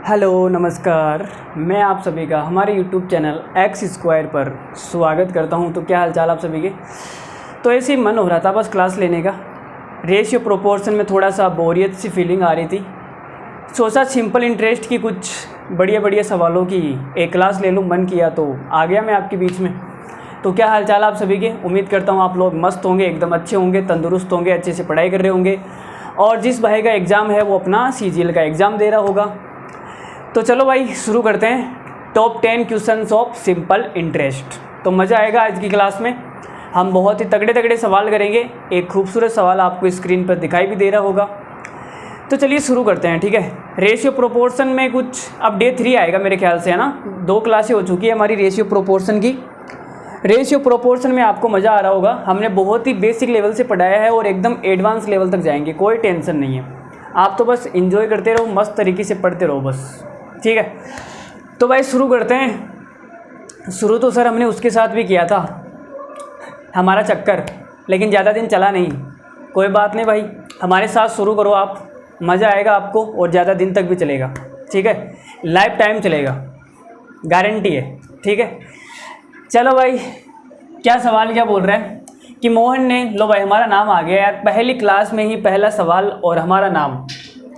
Hello नमस्कार, मैं आप सभी का हमारे YouTube चैनल एक्स स्क्वायर पर स्वागत करता हूं। तो क्या हालचाल आप सभी के। तो ऐसे ही मन हो रहा था बस क्लास लेने का। रेशियो प्रोपोर्शन में थोड़ा सा बोरियत सी फीलिंग आ रही थी। सोचा सिंपल इंटरेस्ट की कुछ बढ़िया बढ़िया सवालों की एक क्लास ले लूँ, मन किया तो आ गया मैं आपके बीच में। तो क्या हालचाल आप सभी के। उम्मीद करता हूँ आप लोग मस्त होंगे, एकदम अच्छे होंगे, तंदुरुस्त होंगे, अच्छे से पढ़ाई कर रहे होंगे। और जिस भाई का एग्ज़ाम है वो अपना CGL का एग्ज़ाम दे रहा होगा। तो चलो भाई शुरू करते हैं। Top 10 questions of simple interest. तो मज़ा आएगा आज की क्लास में। हम बहुत ही तगड़े तगड़े सवाल करेंगे। एक खूबसूरत सवाल आपको स्क्रीन पर दिखाई भी दे रहा होगा। तो चलिए शुरू करते हैं, ठीक है। रेशियो प्रोपोर्शन में कुछ अब डे 3 आएगा मेरे ख्याल से, है ना। 2 क्लासें हो चुकी है हमारी रेशियो प्रोपोर्शन की। रेशियो प्रोपोर्शन में आपको मज़ा आ रहा होगा। हमने बहुत ही बेसिक लेवल से पढ़ाया है और एकदम एडवांस लेवल तक जाएंगे, कोई टेंशन नहीं है। आप तो बस एंजॉय करते रहो, मस्त तरीके से पढ़ते रहो बस, ठीक है। तो भाई शुरू करते हैं। शुरू तो सर हमने उसके साथ भी किया था हमारा चक्कर, लेकिन ज़्यादा दिन चला नहीं। कोई बात नहीं भाई, हमारे साथ शुरू करो आप, मज़ा आएगा आपको और ज़्यादा दिन तक भी चलेगा, ठीक है। लाइफ टाइम चलेगा, गारंटी है, ठीक है। चलो भाई, क्या सवाल क्या बोल रहा है कि मोहन ने, लो भाई हमारा नाम आ गया यार, पहली क्लास में ही पहला सवाल और हमारा नाम।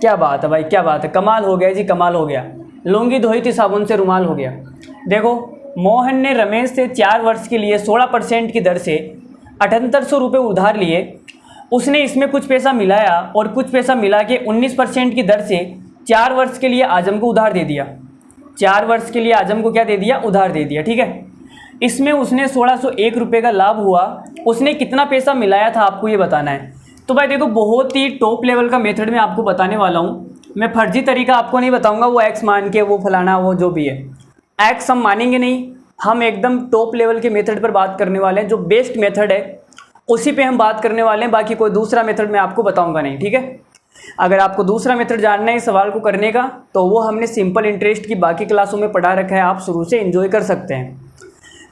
क्या बात है भाई, क्या बात है, कमाल हो गया जी, कमाल हो गया। लुंगी धोई थी साबुन से रुमाल हो गया। देखो, मोहन ने रमेश से 4 वर्ष के लिए 16% की दर से 7800 रुपये उधार लिए। उसने इसमें कुछ पैसा मिलाया और कुछ पैसा मिला के 19% की दर से 4 वर्ष के लिए आजम को उधार दे दिया। 4 वर्ष के लिए आजम को क्या दे दिया, उधार दे दिया, ठीक है। इसमें उसने 1601 रुपये का लाभ हुआ। उसने कितना पैसा मिलाया था आपको ये बताना है। तो भाई देखो, बहुत ही टॉप लेवल का मेथड मैं आपको बताने वाला हूँ। मैं फर्जी तरीका आपको नहीं बताऊंगा, वो एक्स मान के वो फलाना वो जो भी है। एक्स हम मानेंगे नहीं, हम एकदम टॉप लेवल के मेथड पर बात करने वाले हैं। जो बेस्ट मेथड है उसी पे हम बात करने वाले हैं। बाकी कोई दूसरा मेथड मैं आपको बताऊंगा नहीं, ठीक है। अगर आपको दूसरा मेथड जानना है इस सवाल को करने का, तो वो हमने सिंपल इंटरेस्ट की बाकी क्लासों में पढ़ा रखा है, आप शुरू से एंजॉय कर सकते हैं।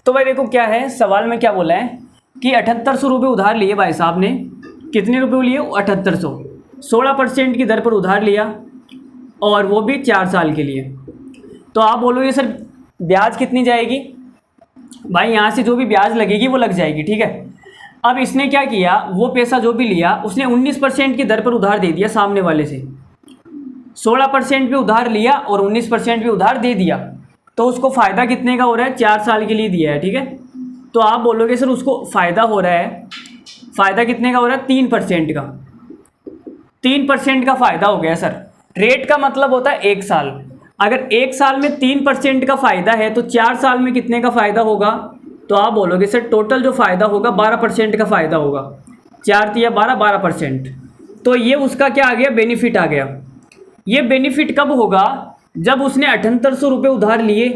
तो भाई देखो क्या है सवाल में, क्या बोला है कि 7800 रुपये उधार लिए भाई साहब ने। कितने रुपये लिए, 7800। 16% की दर पर उधार लिया और वो भी 4 साल के लिए। तो आप बोलोगे सर ब्याज कितनी जाएगी। भाई यहाँ से जो भी ब्याज लगेगी वो लग जाएगी, ठीक है। अब इसने क्या किया, वो पैसा जो भी लिया उसने 19% की दर पर उधार दे दिया सामने वाले से। 16% पे उधार लिया और 19% पे उधार दे दिया। तो उसको फ़ायदा कितने का हो रहा है, 4 साल के लिए दिया है, ठीक है। तो आप बोलोगे सर उसको फ़ायदा हो रहा है, फ़ायदा कितने का हो रहा है, 3% का। 3% का फ़ायदा हो गया सर। रेट का मतलब होता है 1 साल। अगर 1 साल में 3% का फ़ायदा है तो 4 साल में कितने का फ़ायदा होगा। तो आप बोलोगे सर टोटल जो फ़ायदा होगा 12% का फ़ायदा होगा। 4 तिया 12, 12%। तो ये उसका क्या आ गया, बेनिफिट आ गया। ये बेनिफिट कब होगा, जब उसने 7800 रुपये उधार लिए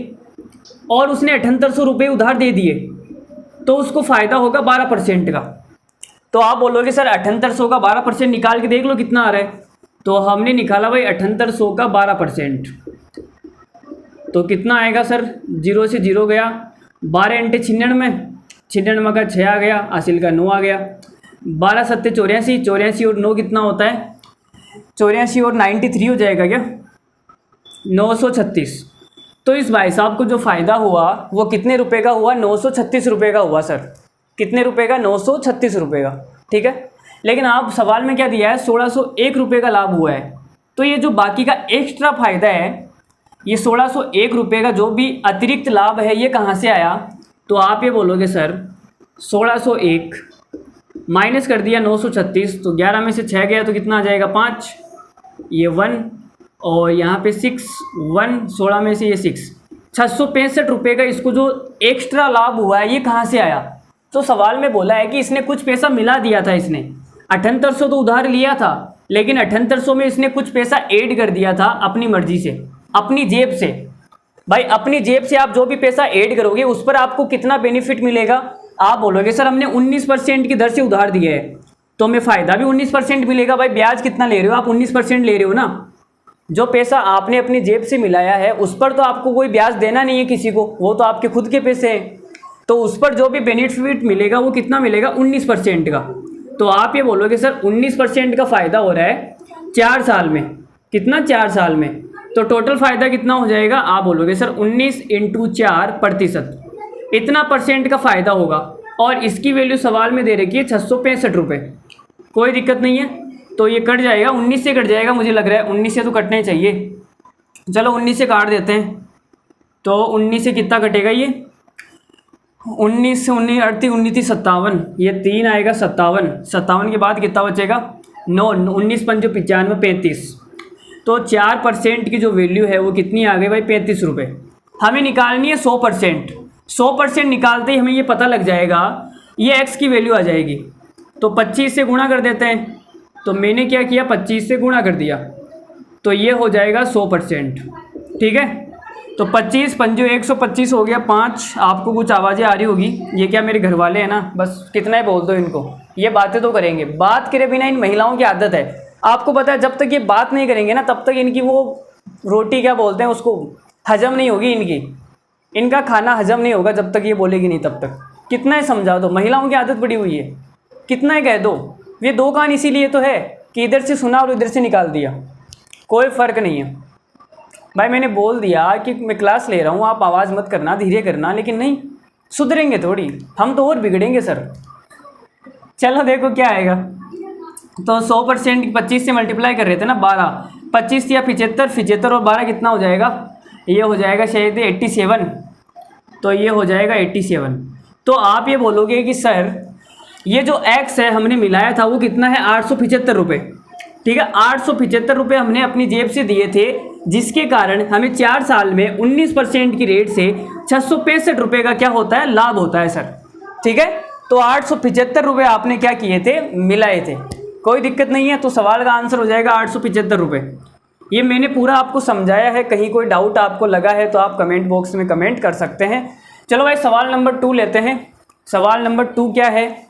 और उसने 7800 रुपये उधार दे दिए, तो उसको फ़ायदा होगा 12% का। तो आप बोलोगे सर 7800 का 12% निकाल के देख लो कितना आ रहा है। तो हमने निकाला भाई 7800 का 12%। तो कितना आएगा सर, 0 से 0 गया, 12 × 96, 96 का 6 आ गया, हासिल का 9 आ गया। 12 7 84, 84 और 9 कितना होता है, 84 और 93 हो जाएगा क्या, 936। तो इस भाई साहब को जो फ़ायदा हुआ वो कितने रुपए का हुआ, 936 रुपये का हुआ सर। कितने रुपए का, 936 रुपये का, ठीक है। लेकिन आप सवाल में क्या दिया है, 1601 रुपये का लाभ हुआ है। तो ये जो बाकी का एक्स्ट्रा फ़ायदा है, ये 1601 रुपये का जो भी अतिरिक्त लाभ है, ये कहाँ से आया। तो आप ये बोलोगे सर 1601 माइनस कर दिया 936, तो 11 में से 6 गया तो कितना आ जाएगा, 5, ये 1 और यहाँ पे 6, 1, 16 में से ये 6, 665 रुपये का इसको जो एक्स्ट्रा लाभ हुआ है ये कहाँ से आया। तो सवाल में बोला है कि इसने कुछ पैसा मिला दिया था। इसने 7800 तो उधार लिया था, लेकिन 7800 में इसने कुछ पैसा ऐड कर दिया था अपनी मर्जी से, अपनी जेब से। भाई अपनी जेब से आप जो भी पैसा ऐड करोगे उस पर आपको कितना बेनिफिट मिलेगा। आप बोलोगे सर हमने 19% की दर से उधार दिया है तो हमें फ़ायदा भी 19% मिलेगा। भाई ब्याज कितना ले रहे हो आप, 19% ले रहे हो ना। जो पैसा आपने अपनी जेब से मिलाया है उस पर तो आपको कोई ब्याज देना नहीं है किसी को, वो तो आपके खुद के पैसे हैं। तो उस पर जो भी बेनिफिट मिलेगा वो कितना मिलेगा, 19% का। तो आप ये बोलोगे सर 19% का फ़ायदा हो रहा है 4 साल में। कितना, 4 साल में। तो टोटल फ़ायदा कितना हो जाएगा, आप बोलोगे सर 19 × 4%, इतना परसेंट का फ़ायदा होगा। और इसकी वैल्यू सवाल में दे रखी है 665 रुपये। कोई दिक्कत नहीं है, तो ये कट जाएगा, 19 से कट जाएगा, मुझे लग रहा है 19 से तो कटने चाहिए। चलो 19 से काट देते हैं, तो 19 से कितना कटेगा ये, 19 से 19 38 19 57, ये 3 आएगा 57, 57 के बाद कितना बचेगा 9, 19 5 95 35। तो 4% की जो वैल्यू है वो कितनी आ गई भाई, 35 रुपये। हमें निकालनी है 100%। 100% निकालते ही हमें ये पता लग जाएगा, ये x की वैल्यू आ जाएगी। तो 25 से गुणा कर देते हैं, तो मैंने क्या किया 25 से गुणा कर दिया, तो ये हो जाएगा 100%। ठीक है, तो 25 पंजो 125 हो गया 5। आपको कुछ आवाज़ें आ रही होगी, ये क्या मेरे घर वाले हैं ना, बस कितना ही बोल दो इनको, ये बातें तो करेंगे। बात करे बिना इन महिलाओं की आदत है, आपको पता है जब तक ये बात नहीं करेंगे ना तब तक इनकी वो रोटी क्या बोलते हैं उसको, हजम नहीं होगी इनकी, इनका खाना हजम नहीं होगा जब तक ये बोलेगी नहीं तब तक। कितना ही समझा दो, महिलाओं की आदत पड़ी हुई है, कितना ही कह दो। ये 2 कान इसीलिए तो है कि इधर से सुना और इधर से निकाल दिया, कोई फ़र्क नहीं है। भाई मैंने बोल दिया कि मैं क्लास ले रहा हूँ, आप आवाज़ मत करना, धीरे करना, लेकिन नहीं सुधरेंगे थोड़ी, हम तो और बिगड़ेंगे सर। चलो देखो क्या आएगा, तो 100% 25 से मल्टीप्लाई कर रहे थे ना 12, 25 या 75, 75 और 12 कितना हो जाएगा, ये हो जाएगा शायद 87। तो ये हो जाएगा 87। तो आप ये बोलोगे कि सर ये जो x है हमने मिलाया था वो कितना है 875 रुपये। ठीक है, 875 रुपये हमने अपनी जेब से दिए थे, जिसके कारण हमें 4 साल में 19% की रेट से 665 रुपये का क्या होता है, लाभ होता है सर। ठीक है, तो 875 रुपये आपने क्या किए थे, मिलाए थे, कोई दिक्कत नहीं है। तो सवाल का आंसर हो जाएगा 875 रुपये। ये मैंने पूरा आपको समझाया है, कहीं कोई डाउट आपको लगा है तो आप कमेंट बॉक्स में कमेंट कर सकते हैं। चलो भाई सवाल नंबर 2 लेते हैं। सवाल नंबर 2 क्या है,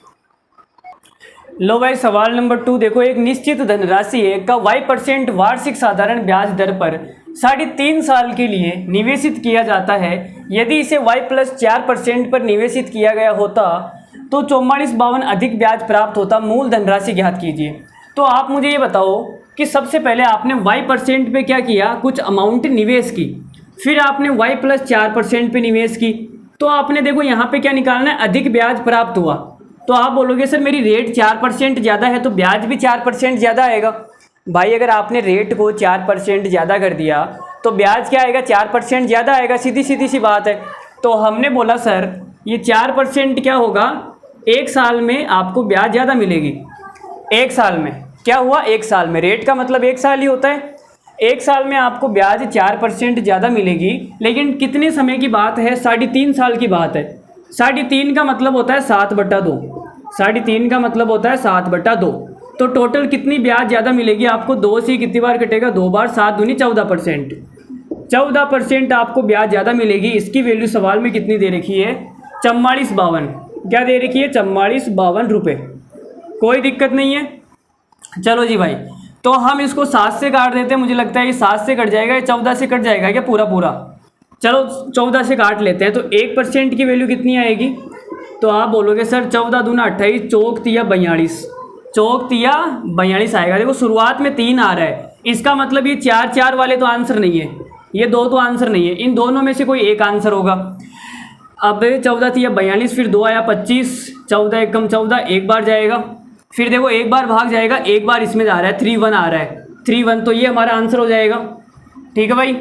लो भाई सवाल नंबर 2 देखो, एक निश्चित धनराशि का y% वार्षिक साधारण ब्याज दर पर 3.5 साल के लिए निवेशित किया जाता है। यदि इसे y+4% पर निवेशित किया गया होता तो 4452 अधिक ब्याज प्राप्त होता। मूल धनराशि ज्ञात कीजिए। तो आप मुझे ये बताओ कि सबसे पहले आपने y% पे क्या किया, कुछ अमाउंट निवेश की, फिर आपने y+4% पे निवेश की, तो आपने देखो यहाँ पे क्या निकालना है, अधिक ब्याज प्राप्त हुआ। तो आप बोलोगे सर मेरी रेट 4% ज़्यादा है तो ब्याज भी 4% ज़्यादा आएगा। भाई अगर आपने रेट को 4% ज़्यादा कर दिया तो ब्याज क्या आएगा, 4% ज़्यादा आएगा, सीधी सी बात है। तो हमने बोला सर ये 4% क्या होगा, 1 साल में आपको ब्याज ज़्यादा मिलेगी। 1 साल में क्या हुआ, 1 साल में, रेट का मतलब 1 साल ही होता है, 1 साल में आपको ब्याज 4% ज़्यादा मिलेगी। लेकिन कितने समय की बात है, 3.5 साल की बात है। 3.5 का मतलब होता है 7/2, 3.5 का मतलब होता है 7/2। तो टोटल कितनी ब्याज ज़्यादा मिलेगी आपको, 2 से कितनी बार कटेगा, 2 बार, 7 दूनी 14%, 14% आपको ब्याज ज़्यादा मिलेगी। इसकी वैल्यू सवाल में कितनी दे रखी है, 4452, क्या दे रखी है, 4452 रुपये। कोई दिक्कत नहीं है। चलो जी भाई, तो हम इसको 7 से काट देते हैं, मुझे लगता है ये 7 से कट जाएगा, ये 14 से कट जाएगा क्या पूरा। चलो 14 से काट लेते हैं, तो 1% की वैल्यू कितनी आएगी, तो आप बोलोगे सर 14 दूना 28, चौक तिया 42 आएगा। देखो शुरुआत में 3 आ रहा है, इसका मतलब ये 4 वाले तो आंसर नहीं है, ये 2 तो आंसर नहीं है, इन दोनों में से कोई एक आंसर होगा। अब 14 तिया 42, फिर 2 आया 25, 14 एकम 14, एक बार जाएगा, फिर देखो एक बार भाग जाएगा, एक बार इसमें जा रहा है, 3-1 आ रहा है, 3-1, तो ये हमारा आंसर हो जाएगा। ठीक है भाई,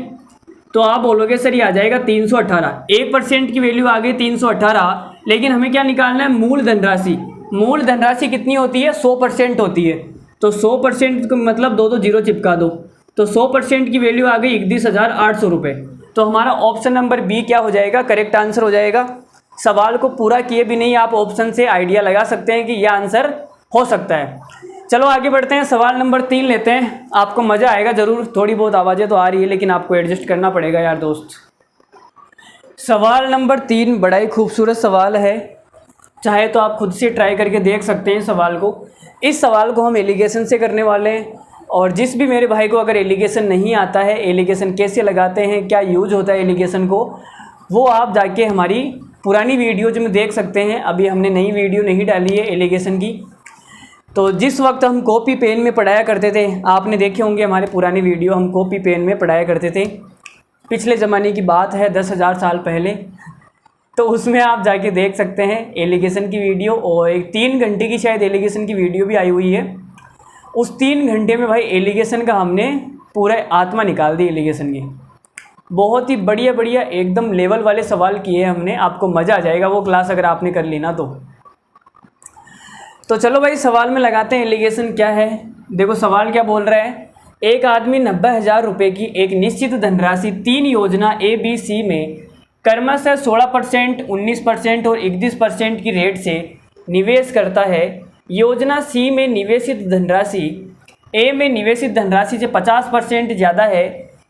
तो आप बोलोगे सर ये आ जाएगा 318। 1% की वैल्यू आ गई 318, लेकिन हमें क्या निकालना है, मूल धनराशि। मूल धनराशि कितनी होती है, 100% होती है। तो 100% का मतलब 2 जीरो चिपका दो, तो 100% की वैल्यू आ गई 31,800 रुपये। तो हमारा ऑप्शन नंबर बी क्या हो जाएगा, करेक्ट आंसर हो जाएगा। सवाल को पूरा किए भी नहीं आप ऑप्शन से आइडिया लगा सकते हैं कि यह आंसर हो सकता है। चलो आगे बढ़ते हैं, सवाल नंबर 3 लेते हैं। आपको मज़ा आएगा ज़रूर, थोड़ी बहुत आवाज़ें तो आ रही है लेकिन आपको एडजस्ट करना पड़ेगा यार दोस्त। सवाल नंबर 3 बड़ा ही खूबसूरत सवाल है, चाहे तो आप खुद से ट्राई करके देख सकते हैं सवाल को। इस सवाल को हम एलिगेशन से करने वाले हैं, और जिस भी मेरे भाई को अगर एलिगेशन नहीं आता है, एलिगेशन कैसे लगाते हैं, क्या यूज होता है एलिगेशन को, वो आप जाके हमारी पुरानी वीडियोज में देख सकते हैं। अभी हमने नई वीडियो नहीं डाली है एलिगेशन की। तो जिस वक्त हम कॉपी पेन में पढ़ाया करते थे, आपने देखे होंगे हमारे पुराने वीडियो, हम कॉपी पेन में पढ़ाया करते थे, पिछले ज़माने की बात है 10,000 साल पहले। तो उसमें आप जाके देख सकते हैं एलिगेशन की वीडियो, और एक 3 घंटे की शायद एलिगेशन की वीडियो भी आई हुई है। उस 3 घंटे में भाई एलिगेशन का हमने पूरा आत्मा निकाल दी एलिगेशन की। बहुत ही बढ़िया बढ़िया एकदम लेवल वाले सवाल किए हमने, आपको मज़ा आ जाएगा वो क्लास अगर आपने कर ली ना तो चलो भाई सवाल में लगाते हैं एलिगेशन क्या है। देखो सवाल क्या बोल रहा है, एक आदमी 90,000 रुपये की एक निश्चित धनराशि 3 योजना ABC में क्रमशः 16%, 19% और 31% की रेट से निवेश करता है। योजना C में निवेशित धनराशि A में निवेशित धनराशि से 50% ज़्यादा है।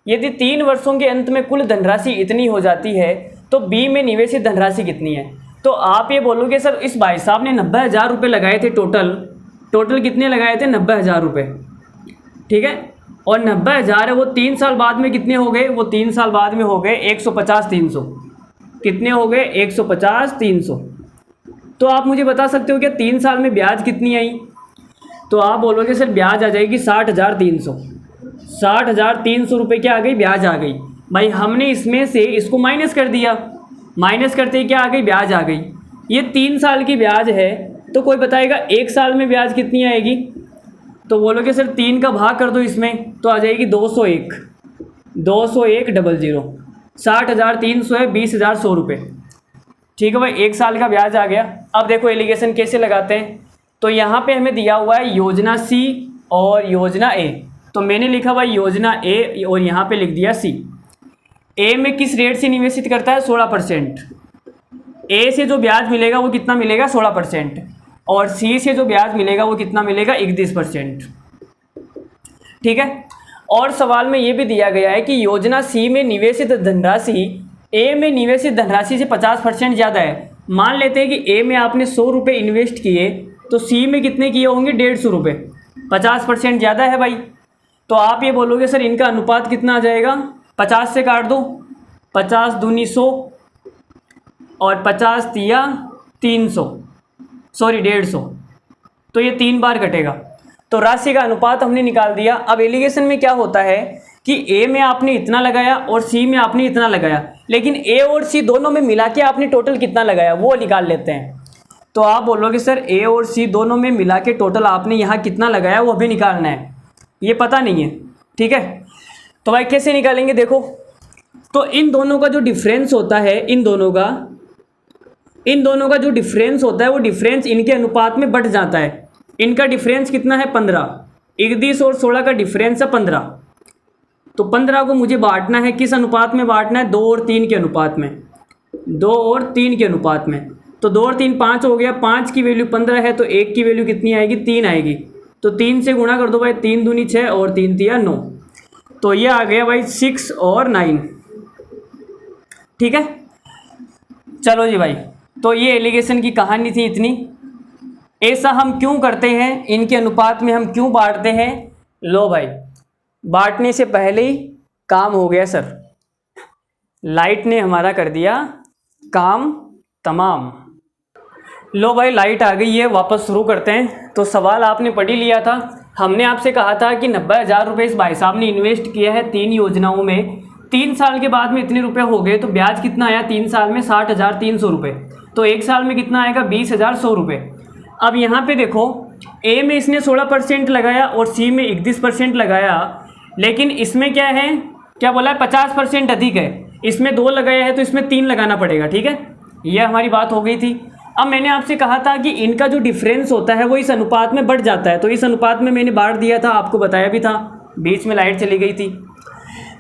यदि 3 वर्षों के अंत में कुल धनराशि इतनी हो जाती है तो B में निवेशित धनराशि कितनी है। तो आप ये बोलोगे सर इस भाई साहब ने 90,000 रुपये लगाए थे, टोटल कितने लगाए थे, 90,000 रुपये, ठीक है। और 90,000 है वो 3 साल बाद में कितने हो गए, वो 3 साल बाद में हो गए 150, 300, कितने हो गए 150, 300। तो आप मुझे बता सकते हो क्या 3 साल में ब्याज कितनी आई। तो आप बोलोगे सर ब्याज आ जाएगी 60,300, 60,300 रुपये क्या आ गई, ब्याज आ गई। भाई हमने इसमें से इसको माइनस कर दिया, माइनस करते ही क्या आ गई, ब्याज आ गई। ये 3 साल की ब्याज है, तो कोई बताएगा 1 साल में ब्याज कितनी आएगी। तो बोलोगे सर 3 का भाग कर दो इसमें, तो आ जाएगी 201, 201,000, 60,300 है 20,100 रुपये, ठीक है भाई। 1 साल का ब्याज आ गया। अब देखो एलिगेशन कैसे लगाते हैं। तो यहाँ पे हमें दिया हुआ है योजना C और योजना A, तो मैंने लिखा भाई योजना A और यहाँ पे लिख दिया C। A में किस रेट से निवेशित करता है, 16%। A से जो ब्याज मिलेगा वो कितना मिलेगा, 16%, और C से जो ब्याज मिलेगा वो कितना मिलेगा, 31%, ठीक है। और सवाल में ये भी दिया गया है कि योजना C में निवेशित धनराशि A में निवेशित धनराशि से 50% ज़्यादा है। मान लेते हैं कि A में आपने 100 रुपये इन्वेस्ट किए, तो C में कितने किए होंगे, 150 रुपये, 50% ज़्यादा है भाई। तो आप ये बोलोगे सर इनका अनुपात कितना आ जाएगा, 50 से काट दो, 50 दूनी 100 और 50 तिया 300, सॉरी 150, तो ये 3 बार कटेगा। तो राशि का अनुपात हमने निकाल दिया। अब एलिगेशन में क्या होता है कि A में आपने इतना लगाया और C में आपने इतना लगाया, लेकिन A और C दोनों में मिला के आपने टोटल कितना लगाया वो निकाल लेते हैं। तो आप बोलोगे सर A और C दोनों में मिला के टोटल आपने यहाँ कितना लगाया वो भी निकालना है, ये पता नहीं है, ठीक है। तो भाई कैसे निकालेंगे, देखो तो इन दोनों का जो डिफरेंस होता है, इन दोनों का जो डिफरेंस होता है वो डिफरेंस इनके अनुपात में बढ़ जाता है। इनका डिफरेंस कितना है, 15, 31 और 16 का डिफरेंस है 15। तो 15 को मुझे बांटना है, किस अनुपात में बांटना है, 2 और 3 के अनुपात में, 2 और 3 के अनुपात में। तो 2 और 3 5 हो गया, 5 की वैल्यू 15 है, तो 1 की वैल्यू कितनी आएगी, 3 आएगी। तो 3 से गुणा कर दो भाई, 3 दूनी 6 और 3 तिया 9, तो ये आ गया भाई 6 और 9, ठीक है। चलो जी भाई, तो ये एलिगेशन की कहानी थी इतनी। ऐसा हम क्यों करते हैं, इनके अनुपात में हम क्यों बांटते हैं। लो भाई बांटने से पहले ही काम हो गया सर, लाइट ने हमारा कर दिया काम तमाम। लो भाई लाइट आ गई है, वापस शुरू करते हैं। तो सवाल आपने पढ़ ही लिया था, हमने आपसे कहा था कि 90,000 रुपये इस भाई साहब ने इन्वेस्ट किया है 3 योजनाओं में, 3 साल के बाद में इतने रुपए हो गए, तो ब्याज कितना आया 3 साल में, 60,300 रुपये। तो 1 साल में कितना आएगा, 20,100 रुपये। अब यहाँ पे देखो A में इसने 16% लगाया और C में 31% लगाया, लेकिन इसमें क्या है, क्या बोला है 50% अधिक है। इसमें 2 लगाया है तो इसमें 3 लगाना पड़ेगा, ठीक है। यह हमारी बात हो गई थी। अब मैंने आपसे कहा था कि इनका जो डिफरेंस होता है वो इस अनुपात में बढ़ जाता है, तो इस अनुपात में मैंने बांट दिया था, आपको बताया भी था, बीच में लाइट चली गई थी।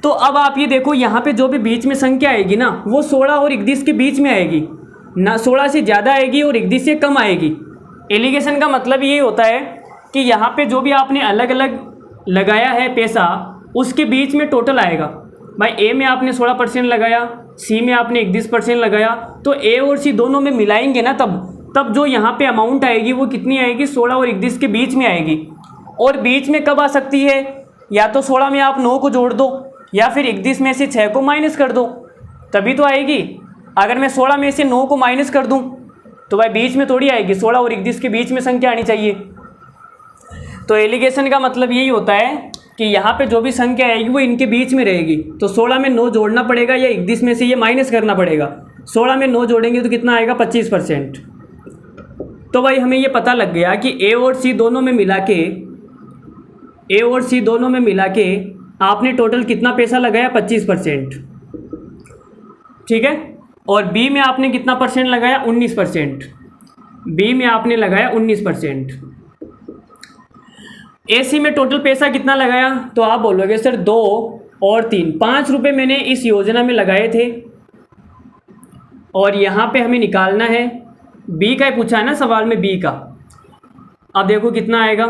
तो अब आप ये देखो यहाँ पे जो भी बीच में संख्या आएगी ना, वो 16 और 31 के बीच में आएगी ना, 16 से ज़्यादा आएगी और 31 से कम आएगी। एलिगेशन का मतलब ये होता है कि यहाँ पे जो भी आपने अलग अलग लगाया है पैसा, उसके बीच में टोटल आएगा। भाई A में आपने 16% लगाया, C में आपने 31% लगाया, तो A और C दोनों में मिलाएंगे ना, तब जो यहाँ पे अमाउंट आएगी वो कितनी आएगी, 16 और 31 के बीच में आएगी। और बीच में कब आ सकती है, या तो 16 में आप 9 को जोड़ दो, या फिर 31 में से 6 को माइनस कर दो, तभी तो आएगी। अगर मैं 16 में से 9 को माइनस कर दूं तो भाई बीच में थोड़ी आएगी, 16 और 31 के बीच में संख्या आनी चाहिए, तो एलिगेशन का मतलब यही होता है कि यहाँ पे जो भी संख्या आएगी वो इनके बीच में रहेगी। तो 16 में 9 जोड़ना पड़ेगा या 31 में से ये माइनस करना पड़ेगा। 16 में 9 जोड़ेंगे तो कितना आएगा 25%। तो भाई हमें ये पता लग गया कि ए और सी दोनों में मिला के आपने टोटल कितना पैसा लगाया 25%, ठीक है। और बी में आपने कितना परसेंट लगाया 19%, बी में आपने लगाया 19%। एसी में टोटल पैसा कितना लगाया, तो आप बोलोगे सर 2 और 3, 5 रुपये मैंने इस योजना में लगाए थे और यहाँ पे हमें निकालना है, बी का ही पूछा है ना सवाल में, बी का। अब देखो कितना आएगा।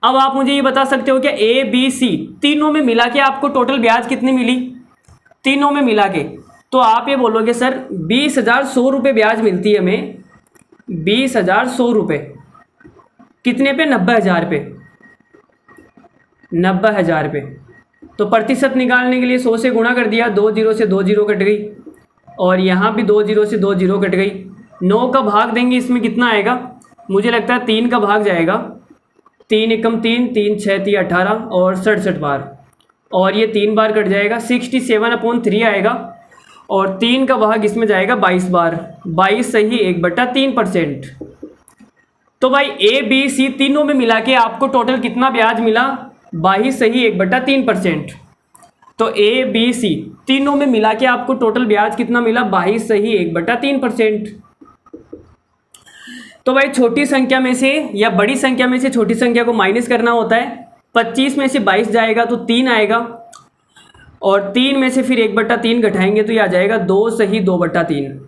अब आप मुझे ये बता सकते हो कि ए बी सी तीनों में मिला के आपको टोटल ब्याज कितनी मिली, तीनों में मिला के। तो आप ये बोलोगे सर 20,100 रुपये ब्याज मिलती है हमें, 20,100 रुपये कितने पे, 90,000 पे, 90,000 पे। तो प्रतिशत निकालने के लिए 100 से गुणा कर दिया, 2 0 से 2 0 कट गई और यहाँ भी 2 0 से 2 0 कट गई। 9 का भाग देंगे इसमें कितना आएगा, मुझे लगता है 3 का भाग जाएगा, 3 एकम 3, 3 6 3 18 और 67 बार, और ये 3 बार कट जाएगा, 67/3 आएगा और 3 का भाग इसमें जाएगा 22 बार, 22 सही 1/3%। तो भाई ए बी सी तीनों में मिला के आपको टोटल कितना ब्याज मिला, 22 सही 1/3%। तो ए बी सी तीनों में मिला के आपको टोटल ब्याज कितना मिला, 22 सही 1/3%। तो भाई छोटी संख्या में से या बड़ी संख्या में से छोटी संख्या को माइनस करना होता है। 25 में से 22 जाएगा तो 3 आएगा और 3 में से फिर 1/3 घटाएंगे तो ये आ जाएगा 2 सही 2/3,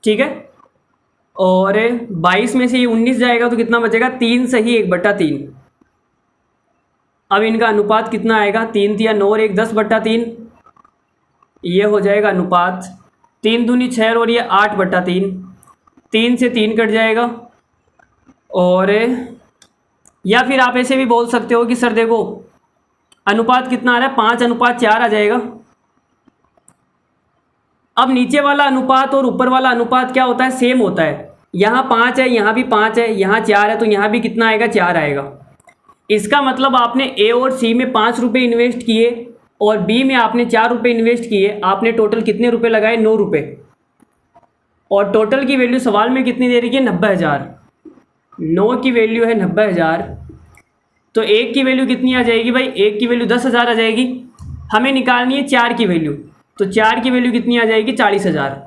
ठीक है। और 22 में से ये 19 जाएगा तो कितना बचेगा, 3 सही 1/3। अब इनका अनुपात कितना आएगा, 3 तिया 9 और 1 10/3, ये हो जाएगा अनुपात। 3 दूनी 6 और ये 8/3, 3 से 3 कट जाएगा। और या फिर आप ऐसे भी बोल सकते हो कि सर देखो अनुपात कितना आ रहा है, 5:4 आ जाएगा। अब नीचे वाला अनुपात और ऊपर वाला अनुपात क्या होता है, सेम होता है। यहाँ 5 है, यहाँ भी 5 है, यहाँ 4 है, तो यहाँ भी कितना आएगा, 4 आएगा। इसका मतलब आपने ए और सी में 5 रुपये इन्वेस्ट किए और बी में आपने 4 रुपये इन्वेस्ट किए, आपने टोटल कितने रुपए लगाए, 9 रुपये। और टोटल की वैल्यू सवाल में कितनी दे रही है, 90,000। 9 की वैल्यू है 90,000, तो 1 की वैल्यू कितनी आ जाएगी भाई, 1 की वैल्यू 10,000 आ जाएगी। हमें निकालनी है 4 की वैल्यू, तो 4 की वैल्यू कितनी आ जाएगी, 40,000।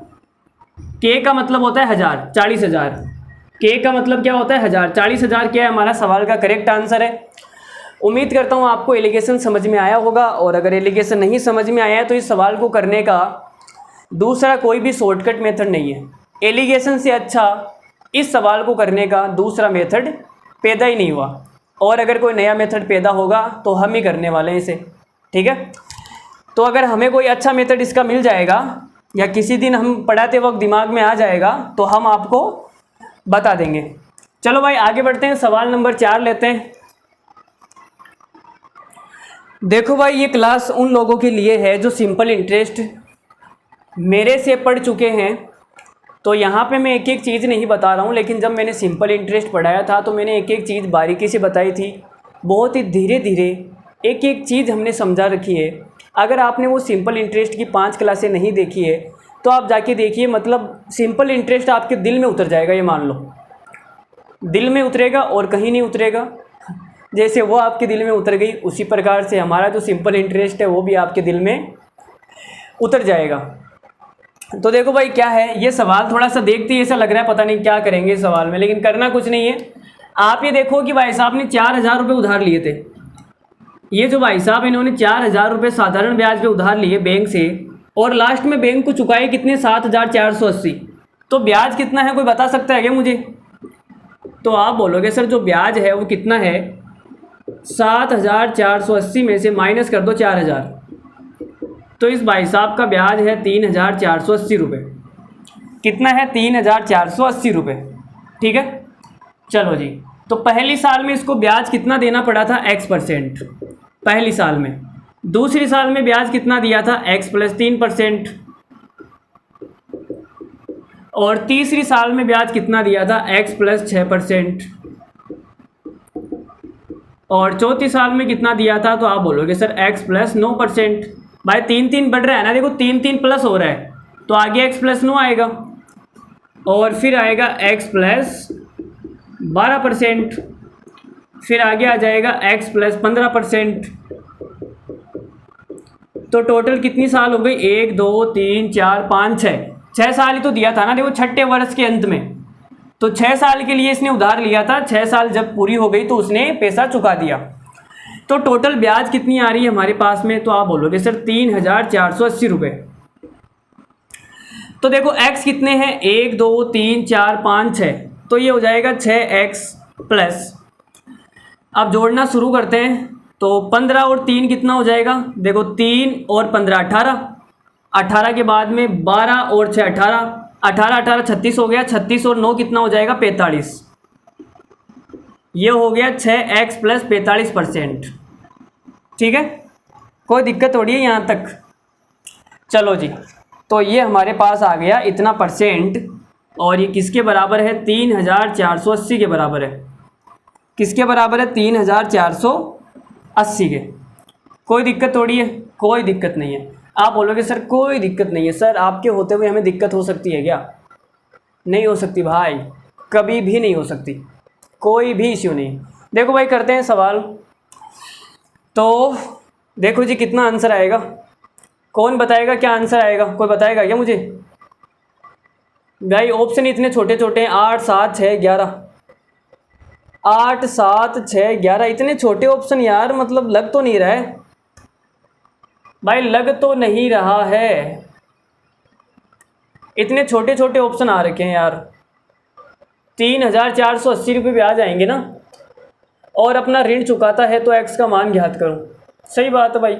के का मतलब होता है 1000, 40,000। के का मतलब क्या होता है, 1000। 40,000 क्या है, हमारा सवाल का करेक्ट आंसर है। उम्मीद करता हूँ आपको एलिगेशन समझ में आया होगा, और अगर एलिगेशन नहीं समझ में आया है तो इस सवाल को करने का दूसरा कोई भी शॉर्टकट मेथड नहीं है। एलिगेशन से अच्छा इस सवाल को करने का दूसरा मेथड पैदा ही नहीं हुआ, और अगर कोई नया मेथड पैदा होगा तो हम ही करने वाले हैं इसे, ठीक है। तो अगर हमें कोई अच्छा मेथड इसका मिल जाएगा या किसी दिन हम पढ़ाते वक्त दिमाग में आ जाएगा तो हम आपको बता देंगे। चलो भाई आगे बढ़ते हैं, सवाल नंबर 4 लेते हैं। देखो भाई ये क्लास उन लोगों के लिए है जो सिंपल इंटरेस्ट मेरे से पढ़ चुके हैं। तो यहाँ पे मैं एक एक चीज़ नहीं बता रहा हूँ, लेकिन जब मैंने सिंपल इंटरेस्ट पढ़ाया था तो मैंने एक एक चीज़ बारीकी से बताई थी, बहुत ही धीरे धीरे एक एक चीज़ हमने समझा रखी है। अगर आपने वो सिंपल इंटरेस्ट की 5 क्लासें नहीं देखी है तो आप जाके देखिए, मतलब सिंपल इंटरेस्ट आपके दिल में उतर जाएगा। ये मान लो दिल में उतरेगा और कहीं नहीं उतरेगा। जैसे वो आपके दिल में उतर गई, उसी प्रकार से हमारा जो सिंपल इंटरेस्ट है वो भी आपके दिल में उतर जाएगा। तो देखो भाई क्या है, ये सवाल थोड़ा सा देखते ही ऐसा लग रहा है पता नहीं क्या करेंगे इस सवाल में, लेकिन करना कुछ नहीं है। आप ये देखो कि भाई साहब ने 4,000 रुपये उधार लिए थे। ये जो भाई साहब इन्होंने 4,000 रुपये साधारण ब्याज पे उधार लिए बैंक से, और लास्ट में बैंक को चुकाए कितने, 7,480। तो ब्याज कितना है, कोई बता सकता है क्या मुझे? तो आप बोलोगे सर जो ब्याज है वो कितना है, 7,480 में से माइनस कर दो 4,000, तो इस भाई साहब का ब्याज है 3,480 रुपये। कितना है, 3,480 रुपये, ठीक है। चलो जी, तो पहली साल में इसको ब्याज कितना देना पड़ा था, X%, पहली साल में। दूसरी साल में ब्याज कितना दिया था, X + 3%। और तीसरी साल में ब्याज कितना दिया था, X + 6%। और चौथी साल में कितना दिया था, तो आप बोलोगे सर x प्लस 9%। भाई 3 बढ़ रहा है ना, देखो 3 प्लस हो रहा है, तो आगे x प्लस 9 आएगा और फिर आएगा x प्लस 12%, फिर आगे आ जाएगा x प्लस 15%। तो टोटल कितनी साल हो गई, 1 2 3 4 5 6 साल ही तो दिया था ना, देखो छठे वर्ष के अंत में। तो 6 साल के लिए इसने उधार लिया था, 6 साल जब पूरी हो गई तो उसने पैसा चुका दिया। तो टोटल ब्याज कितनी आ रही है हमारे पास में, तो आप बोलोगे सर 3,480 रुपये। तो देखो x कितने हैं, 1 2 3 4 5 6, तो ये हो जाएगा 6x प्लस। अब जोड़ना शुरू करते हैं, तो 15 और 3 कितना हो जाएगा, देखो 3 और 15 18, 18 के बाद में 12 और 6 18, 18 18 36 हो गया, 36 और 9 कितना हो जाएगा 45। ये हो गया 6x प्लस 45%। ठीक है, कोई दिक्कत हो रही है यहाँ तक? चलो जी, तो ये हमारे पास आ गया इतना परसेंट, और ये किसके बराबर है, 3,480 के बराबर है। किसके बराबर है, 3,480 के। कोई दिक्कत थोड़ी है, कोई दिक्कत नहीं है। आप बोलोगे सर कोई दिक्कत नहीं है, सर आपके होते हुए हमें दिक्कत हो सकती है क्या? नहीं हो सकती भाई, कभी भी नहीं हो सकती, कोई भी इश्यू नहीं। देखो भाई करते हैं सवाल। तो देखो जी कितना आंसर आएगा, कौन बताएगा क्या आंसर आएगा, कोई बताएगा क्या मुझे? भाई ऑप्शन इतने छोटे छोटे हैं, 8 7 6 11, 8 7 6 11, इतने छोटे ऑप्शन यार, मतलब लग तो नहीं रहा है भाई, लग तो नहीं रहा है, इतने छोटे छोटे ऑप्शन आ रखे हैं यार। 3,480 रुपये भी आ जाएंगे ना, और अपना ऋण चुकाता है तो x का मान ज्ञात करो। सही बात है भाई,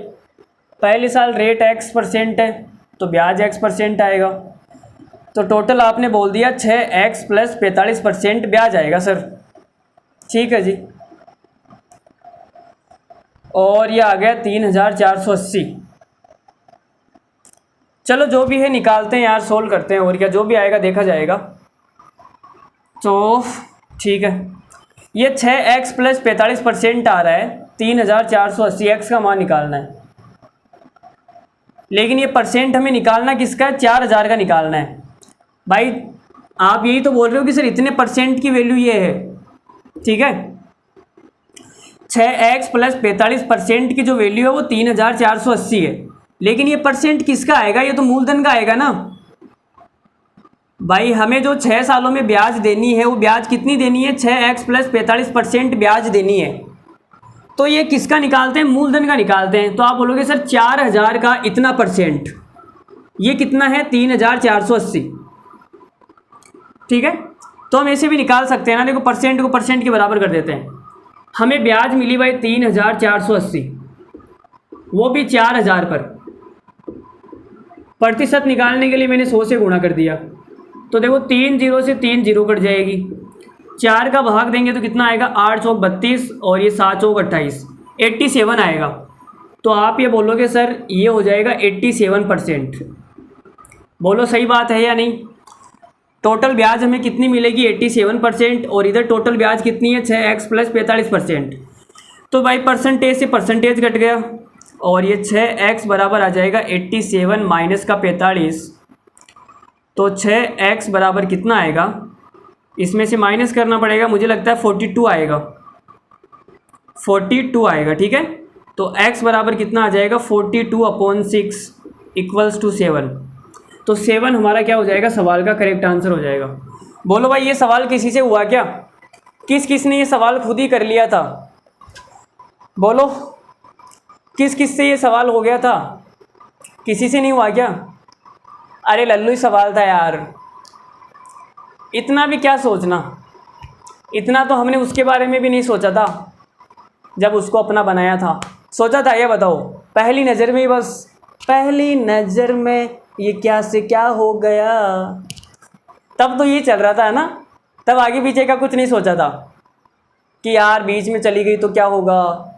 पहले साल रेट x% है तो ब्याज x% आएगा। तो टोटल आपने बोल दिया 6x प्लस 45% ब्याज आएगा सर। ठीक है जी, और ये आ गया 3,480। चलो जो भी है निकालते हैं यार, सोल्व करते हैं, और क्या जो भी आएगा देखा जाएगा। तो ठीक है, ये 6x प्लस 45% आ रहा है, 3,480 x का मान निकालना है। लेकिन ये परसेंट हमें निकालना किसका है, 4,000 का निकालना है। भाई आप यही तो बोल रहे हो कि सर इतने परसेंट की वैल्यू ये है। ठीक है, 6x प्लस 45% की जो वैल्यू है वो 3,480 है, लेकिन ये परसेंट किसका आएगा, ये तो मूलधन का आएगा ना। भाई हमें जो 6 सालों में ब्याज देनी है वो ब्याज कितनी देनी है, 6x प्लस 45% ब्याज देनी है। तो ये किसका निकालते हैं, मूलधन का निकालते हैं। तो आप बोलोगे सर 4,000 का इतना परसेंट, ये कितना है 3,480। ठीक है, तो हम ऐसे भी निकाल सकते हैं ना, देखो परसेंट को परसेंट के बराबर कर देते हैं। हमें ब्याज मिली भाई 3,480, वो भी 4,000 पर। प्रतिशत निकालने के लिए मैंने 100 से गुणा कर दिया, तो देखो 3 0 से 3 0 कट जाएगी, 4 का भाग देंगे तो कितना आएगा, 8 चौक 32 और ये 7 चौक 28, 87 आएगा। तो आप ये बोलोगे सर ये हो जाएगा 87%। बोलो सही बात है या नहीं? टोटल ब्याज हमें कितनी मिलेगी, 87%, और इधर टोटल ब्याज कितनी है, 6x प्लस 45%। तो भाई परसेंटेज से परसेंटेज कट गया, और ये 6x बराबर आ जाएगा 87 माइनस का 45, तो 6x बराबर कितना आएगा, इसमें से माइनस करना पड़ेगा, मुझे लगता है 42 आएगा, 42 आएगा। ठीक है, तो x बराबर कितना आ जाएगा, 42/6 इक्वल्स टू 7। तो 7 हमारा क्या हो जाएगा, सवाल का करेक्ट आंसर हो जाएगा। बोलो भाई ये सवाल किसी से हुआ क्या, किस किस ने ये सवाल खुद ही कर लिया था? बोलो किस किस से ये सवाल हो गया था, किसी से नहीं हुआ क्या? अरे लल्लू ही सवाल था यार, इतना भी क्या सोचना, इतना तो हमने उसके बारे में भी नहीं सोचा था जब उसको अपना बनाया था। सोचा था ये बताओ, पहली नज़र में ही बस, पहली नज़र में ये क्या से क्या हो गया, तब तो ये चल रहा था ना, तब आगे पीछे का कुछ नहीं सोचा था कि यार बीच में चली गई तो क्या होगा,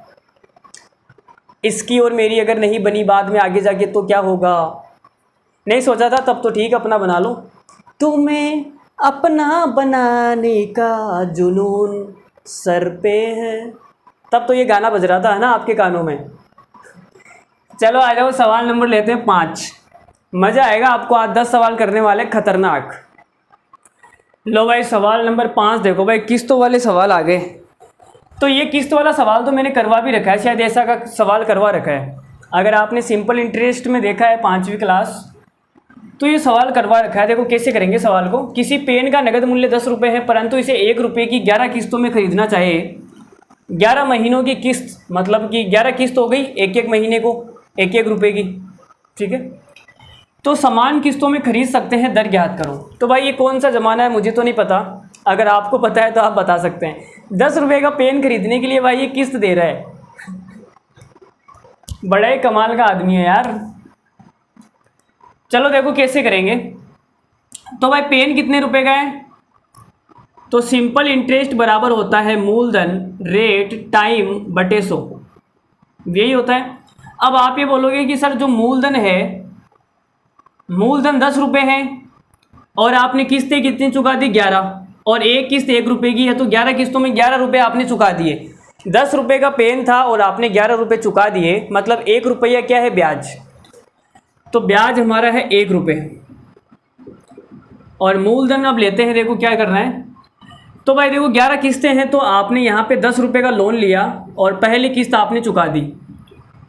इसकी और मेरी अगर नहीं बनी बाद में आगे जाके तो क्या होगा, नहीं सोचा था तब तो ठीक अपना बना लो। तुम्हें अपना बनाने का जुनून सर पे है, तब तो ये गाना बज रहा था, है ना, आपके कानों में। चलो आ जाओ, सवाल नंबर लेते हैं 5। मज़ा आएगा आपको, आज 10 सवाल करने वाले खतरनाक। लो भाई सवाल नंबर 5 देखो भाई, किस्तों वाले सवाल आ गए। तो ये किस्त वाला सवाल तो मैंने करवा भी रखा है, शायद ऐसा का सवाल करवा रखा है। अगर आपने सिंपल इंटरेस्ट में देखा है 5वीं क्लास, तो ये सवाल करवा रखा है। देखो कैसे करेंगे सवाल को। किसी पेन का नगद मूल्य 10 रुपये है, परंतु इसे 1 रुपये की 11 किस्तों में खरीदना चाहे। 11 महीनों की किस्त, मतलब कि 11 किस्त हो गई, एक एक महीने को 1-1 रुपये की, ठीक है। तो समान किस्तों में खरीद सकते हैं, दर ज्ञात करो। तो भाई ये कौन सा ज़माना है, मुझे तो नहीं पता। अगर आपको पता है तो आप बता सकते हैं। 10 रुपये का पेन खरीदने के लिए भाई ये किस्त दे रहा है। बड़ा ही कमाल का आदमी है यार। चलो देखो कैसे करेंगे। तो भाई पेन कितने रुपए का है, तो सिंपल इंटरेस्ट बराबर होता है मूलधन रेट टाइम बटे 100, यही होता है। अब आप ये बोलोगे कि सर जो मूलधन है, मूलधन 10 रुपये है और आपने किस्तें कितनी चुका दी 11, और एक किस्त 1 रुपये की है, तो 11 किस्तों में 11 रुपये आपने चुका दिए। 10 रुपये का पेन था और आपने 11 रुपये चुका दिए, मतलब 1 रुपया क्या है, ब्याज। तो ब्याज हमारा है 1 रुपये। और मूलधन अब लेते हैं, देखो क्या करना है। तो भाई देखो 11 किस्तें हैं, तो आपने यहाँ पे 10 रुपये का लोन लिया और पहली किस्त आपने चुका दी,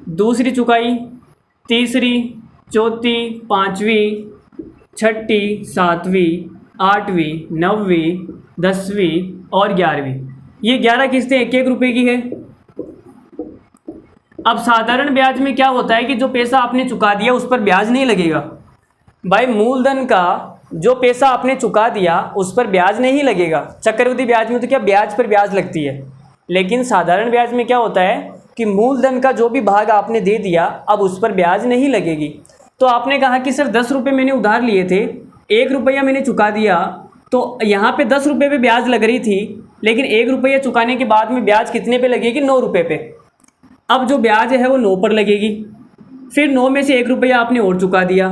दूसरी चुकाई, तीसरी, चौथी, पाँचवीं, छठी, सातवीं, आठवीं, 9वीं, 10वीं और 11वीं। ये 11 किस्तें 1-1 रुपये की है। अब साधारण ब्याज में क्या होता है कि जो पैसा आपने चुका दिया उस पर ब्याज नहीं लगेगा। भाई मूलधन का जो पैसा आपने चुका दिया उस पर ब्याज नहीं लगेगा। चक्रवृद्धि ब्याज में तो क्या ब्याज पर ब्याज लगती है, लेकिन साधारण ब्याज में क्या होता है कि मूलधन का जो भी भाग आपने दे दिया अब उस पर ब्याज नहीं लगेगी। तो आपने कहा कि सर 10 रुपये मैंने उधार लिए थे, 1 रुपया मैंने चुका दिया, तो यहाँ पे 10 रुपये पे ब्याज लग रही थी, लेकिन 1 रुपया चुकाने के बाद में ब्याज कितने पे लगेगी, 9 रुपये पे। अब जो ब्याज है वो 9 पर लगेगी। फिर 9 में से 1 रुपया आपने और चुका दिया।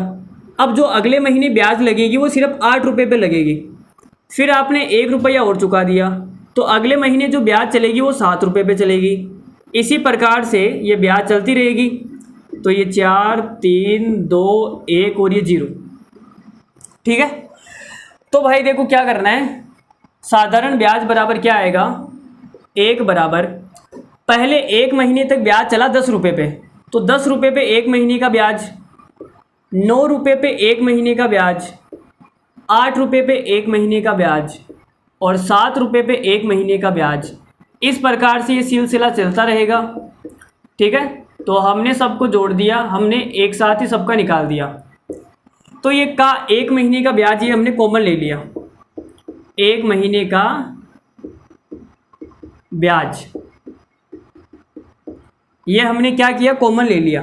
अब जो अगले महीने ब्याज लगेगी वो सिर्फ 8 रुपये पे लगेगी। फिर आपने 1 रुपया और चुका दिया, तो अगले महीने जो ब्याज चलेगी वो 7 रुपये पे चलेगी। इसी प्रकार से ये ब्याज चलती रहेगी। तो ये 4, 3, 2, 1 और ये 0, ठीक है। तो भाई देखो क्या करना है, साधारण ब्याज बराबर क्या आएगा, 1 बराबर, पहले 1 महीने तक ब्याज चला 10 रुपये पे, तो 10 रुपये पे 1 महीने का ब्याज, 9 रुपये पे 1 महीने का ब्याज, 8 रुपये पे 1 महीने का ब्याज और 7 रुपये पे 1 महीने का ब्याज। इस प्रकार से ये सिलसिला चलता रहेगा, ठीक है। तो हमने सबको जोड़ दिया, हमने एक साथ ही सबका निकाल दिया। तो ये का 1 महीने का ब्याज ये हमने कॉमन ले लिया, 1 महीने का ब्याज ये हमने क्या किया, कॉमन ले लिया।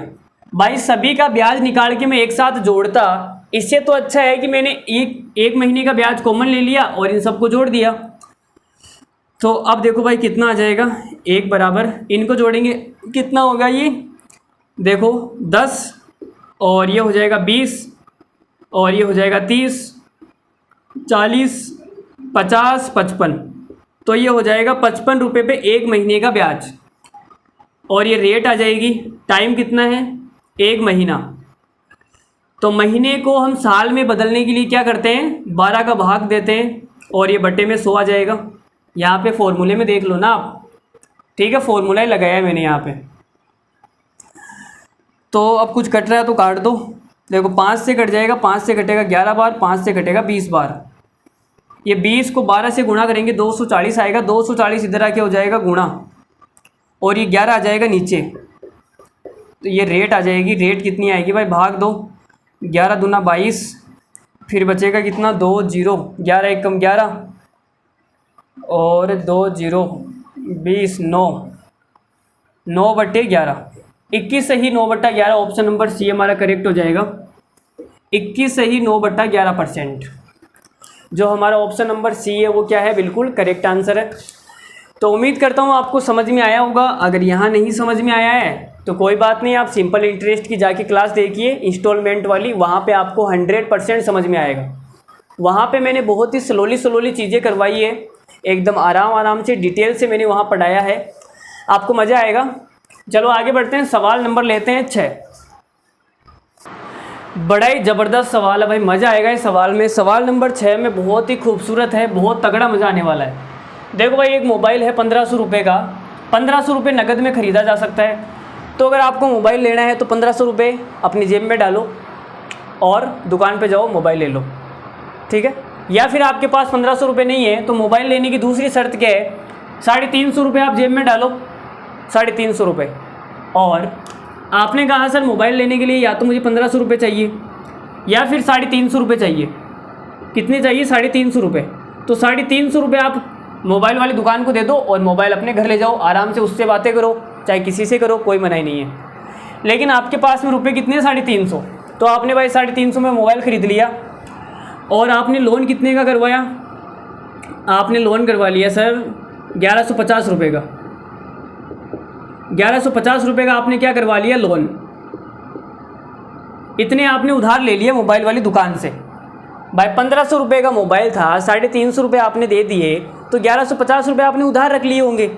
भाई सभी का ब्याज निकाल के मैं एक साथ जोड़ता, इससे तो अच्छा है कि मैंने एक महीने का ब्याज कॉमन ले लिया और इन सबको जोड़ दिया। तो अब देखो भाई कितना आ जाएगा, 1 बराबर, इनको जोड़ेंगे कितना होगा, ये देखो 10 और ये हो जाएगा 20 और ये हो जाएगा 30, 40, 50, 55, तो ये हो जाएगा 55 रुपये पे 1 महीने का ब्याज। और ये रेट आ जाएगी, टाइम कितना है, 1 महीना। तो महीने को हम साल में बदलने के लिए क्या करते हैं, 12 का भाग देते हैं और ये बट्टे में 100 आ जाएगा। यहाँ पे फॉर्मूले में देख लो ना आप, ठीक है, फॉर्मूला ही लगाया है मैंने यहाँ पे। तो अब कुछ कट रहा है तो काट दो, देखो 5 से कट जाएगा, 5 से कटेगा 11 बार, 5 से कटेगा 20 बार। ये 20 को 12 से गुणा करेंगे 240 आएगा, 240 इधर आके हो जाएगा गुणा और ये 11 आ जाएगा नीचे। तो ये रेट आ जाएगी, रेट कितनी आएगी भाई, भाग दो, 11 दूना 22, फिर बचेगा कितना, 2 0, 11 एकम 11 और 2 0, 20, 9 बट्टे 11, 21 सही 9/11, ऑप्शन नंबर सी हमारा करेक्ट हो जाएगा। 21 सही 9/11%, जो हमारा ऑप्शन नंबर सी है वो क्या है, बिल्कुल करेक्ट आंसर है। तो उम्मीद करता हूँ आपको समझ में आया होगा। अगर यहाँ नहीं समझ में आया है तो कोई बात नहीं, आप सिंपल इंटरेस्ट की जाके क्लास देखिए, इंस्टॉलमेंट वाली, वहाँ पे आपको 100% समझ में आएगा। वहाँ पे मैंने बहुत ही स्लोली चीज़ें करवाई है, एकदम आराम से डिटेल से मैंने वहाँ पढ़ाया है। आपको मज़ा आएगा। चलो आगे बढ़ते हैं, सवाल नंबर लेते हैं 6। बड़ा ही ज़बरदस्त सवाल है भाई, मज़ा आएगा इस सवाल में। सवाल नंबर 6 में बहुत ही खूबसूरत है, बहुत तगड़ा मज़ा आने वाला है। देखो भाई, एक मोबाइल है 1500 रुपये का, 1500 रुपये नकद में ख़रीदा जा सकता है। तो अगर आपको मोबाइल लेना है तो 1500 रुपये अपनी जेब में डालो और दुकान पे जाओ, मोबाइल ले लो, ठीक है। या फिर आपके पास 1500 रुपये नहीं है तो मोबाइल लेने की दूसरी शर्त क्या है, 350 रुपये आप जेब में डालो, 350 रुपये। और आपने कहा सर मोबाइल लेने के लिए या तो मुझे 1500 रुपये चाहिए या फिर 350 रुपये चाहिए। कितने चाहिए? 350 रुपये। तो 350 रुपये आप मोबाइल वाली दुकान को दे दो और मोबाइल अपने घर ले जाओ, आराम से उससे बातें करो, चाहे किसी से करो, कोई मनाही नहीं है। लेकिन आपके पास में रुपये कितने हैं? 350। तो आपने भाई 350 में मोबाइल ख़रीद लिया और आपने लोन कितने का करवाया? आपने लोन करवा लिया सर 1150 रुपये का। 1150 रुपये का आपने क्या करवा लिया? लोन। इतने आपने उधार ले लिया मोबाइल वाली दुकान से। भाई 1500 रुपये का मोबाइल था, 350 रुपये आपने दे दिए, तो 1150 रुपये आपने उधार रख लिए होंगे।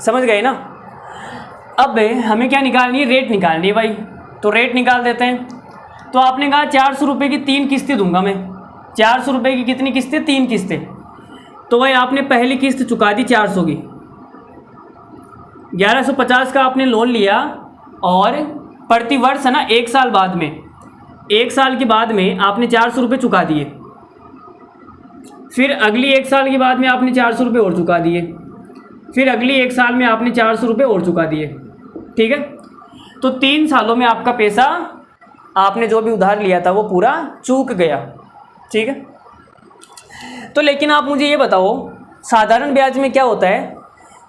समझ गए ना? अब हमें क्या निकालनी है? रेट निकालनी है भाई। तो रेट निकाल देते हैं। तो आपने कहा 400 रुपये की 3 किस्तें दूंगा मैं। 400 रुपये की कितनी किस्तें? 3 किस्तें। तो भाई आपने पहली किस्त चुका दी 400 की, 1150 का आपने लोन लिया और प्रति वर्ष है ना, 1 साल बाद में, 1 साल के बाद में आपने 400 रुपये चुका दिए। फिर अगली 1 साल के बाद में आपने 400 रुपये और चुका दिए। फिर अगली 1 साल में आपने 400 रुपये और चुका दिए, ठीक है। तो 3 सालों में आपका पैसा, आपने जो भी उधार लिया था वो पूरा चूक गया, ठीक है। तो लेकिन आप मुझे ये बताओ, साधारण ब्याज में क्या होता है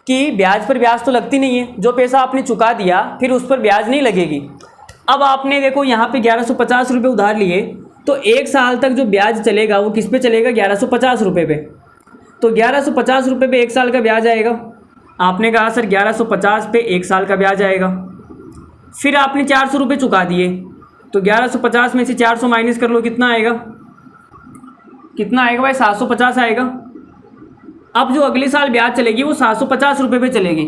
कि ब्याज पर ब्याज तो लगती नहीं है। जो पैसा आपने चुका दिया फिर उस पर ब्याज नहीं लगेगी। अब आपने देखो यहाँ पे 1150 रुपये उधार लिए, तो 1 साल तक जो ब्याज चलेगा वो किस पे चलेगा? 1150 रुपये पे। तो 1150 रुपये पे 1 साल का ब्याज आएगा। आपने कहा सर 1150 पे 1 साल का ब्याज आएगा। फिर आपने 400 रुपये चुका दिए, तो 1150 में से 400 माइनस कर लो, कितना आएगा? कितना आएगा भाई? 750 आएगा। अब जो अगले साल ब्याज चलेगी वो 750 रुपये पे चलेगी,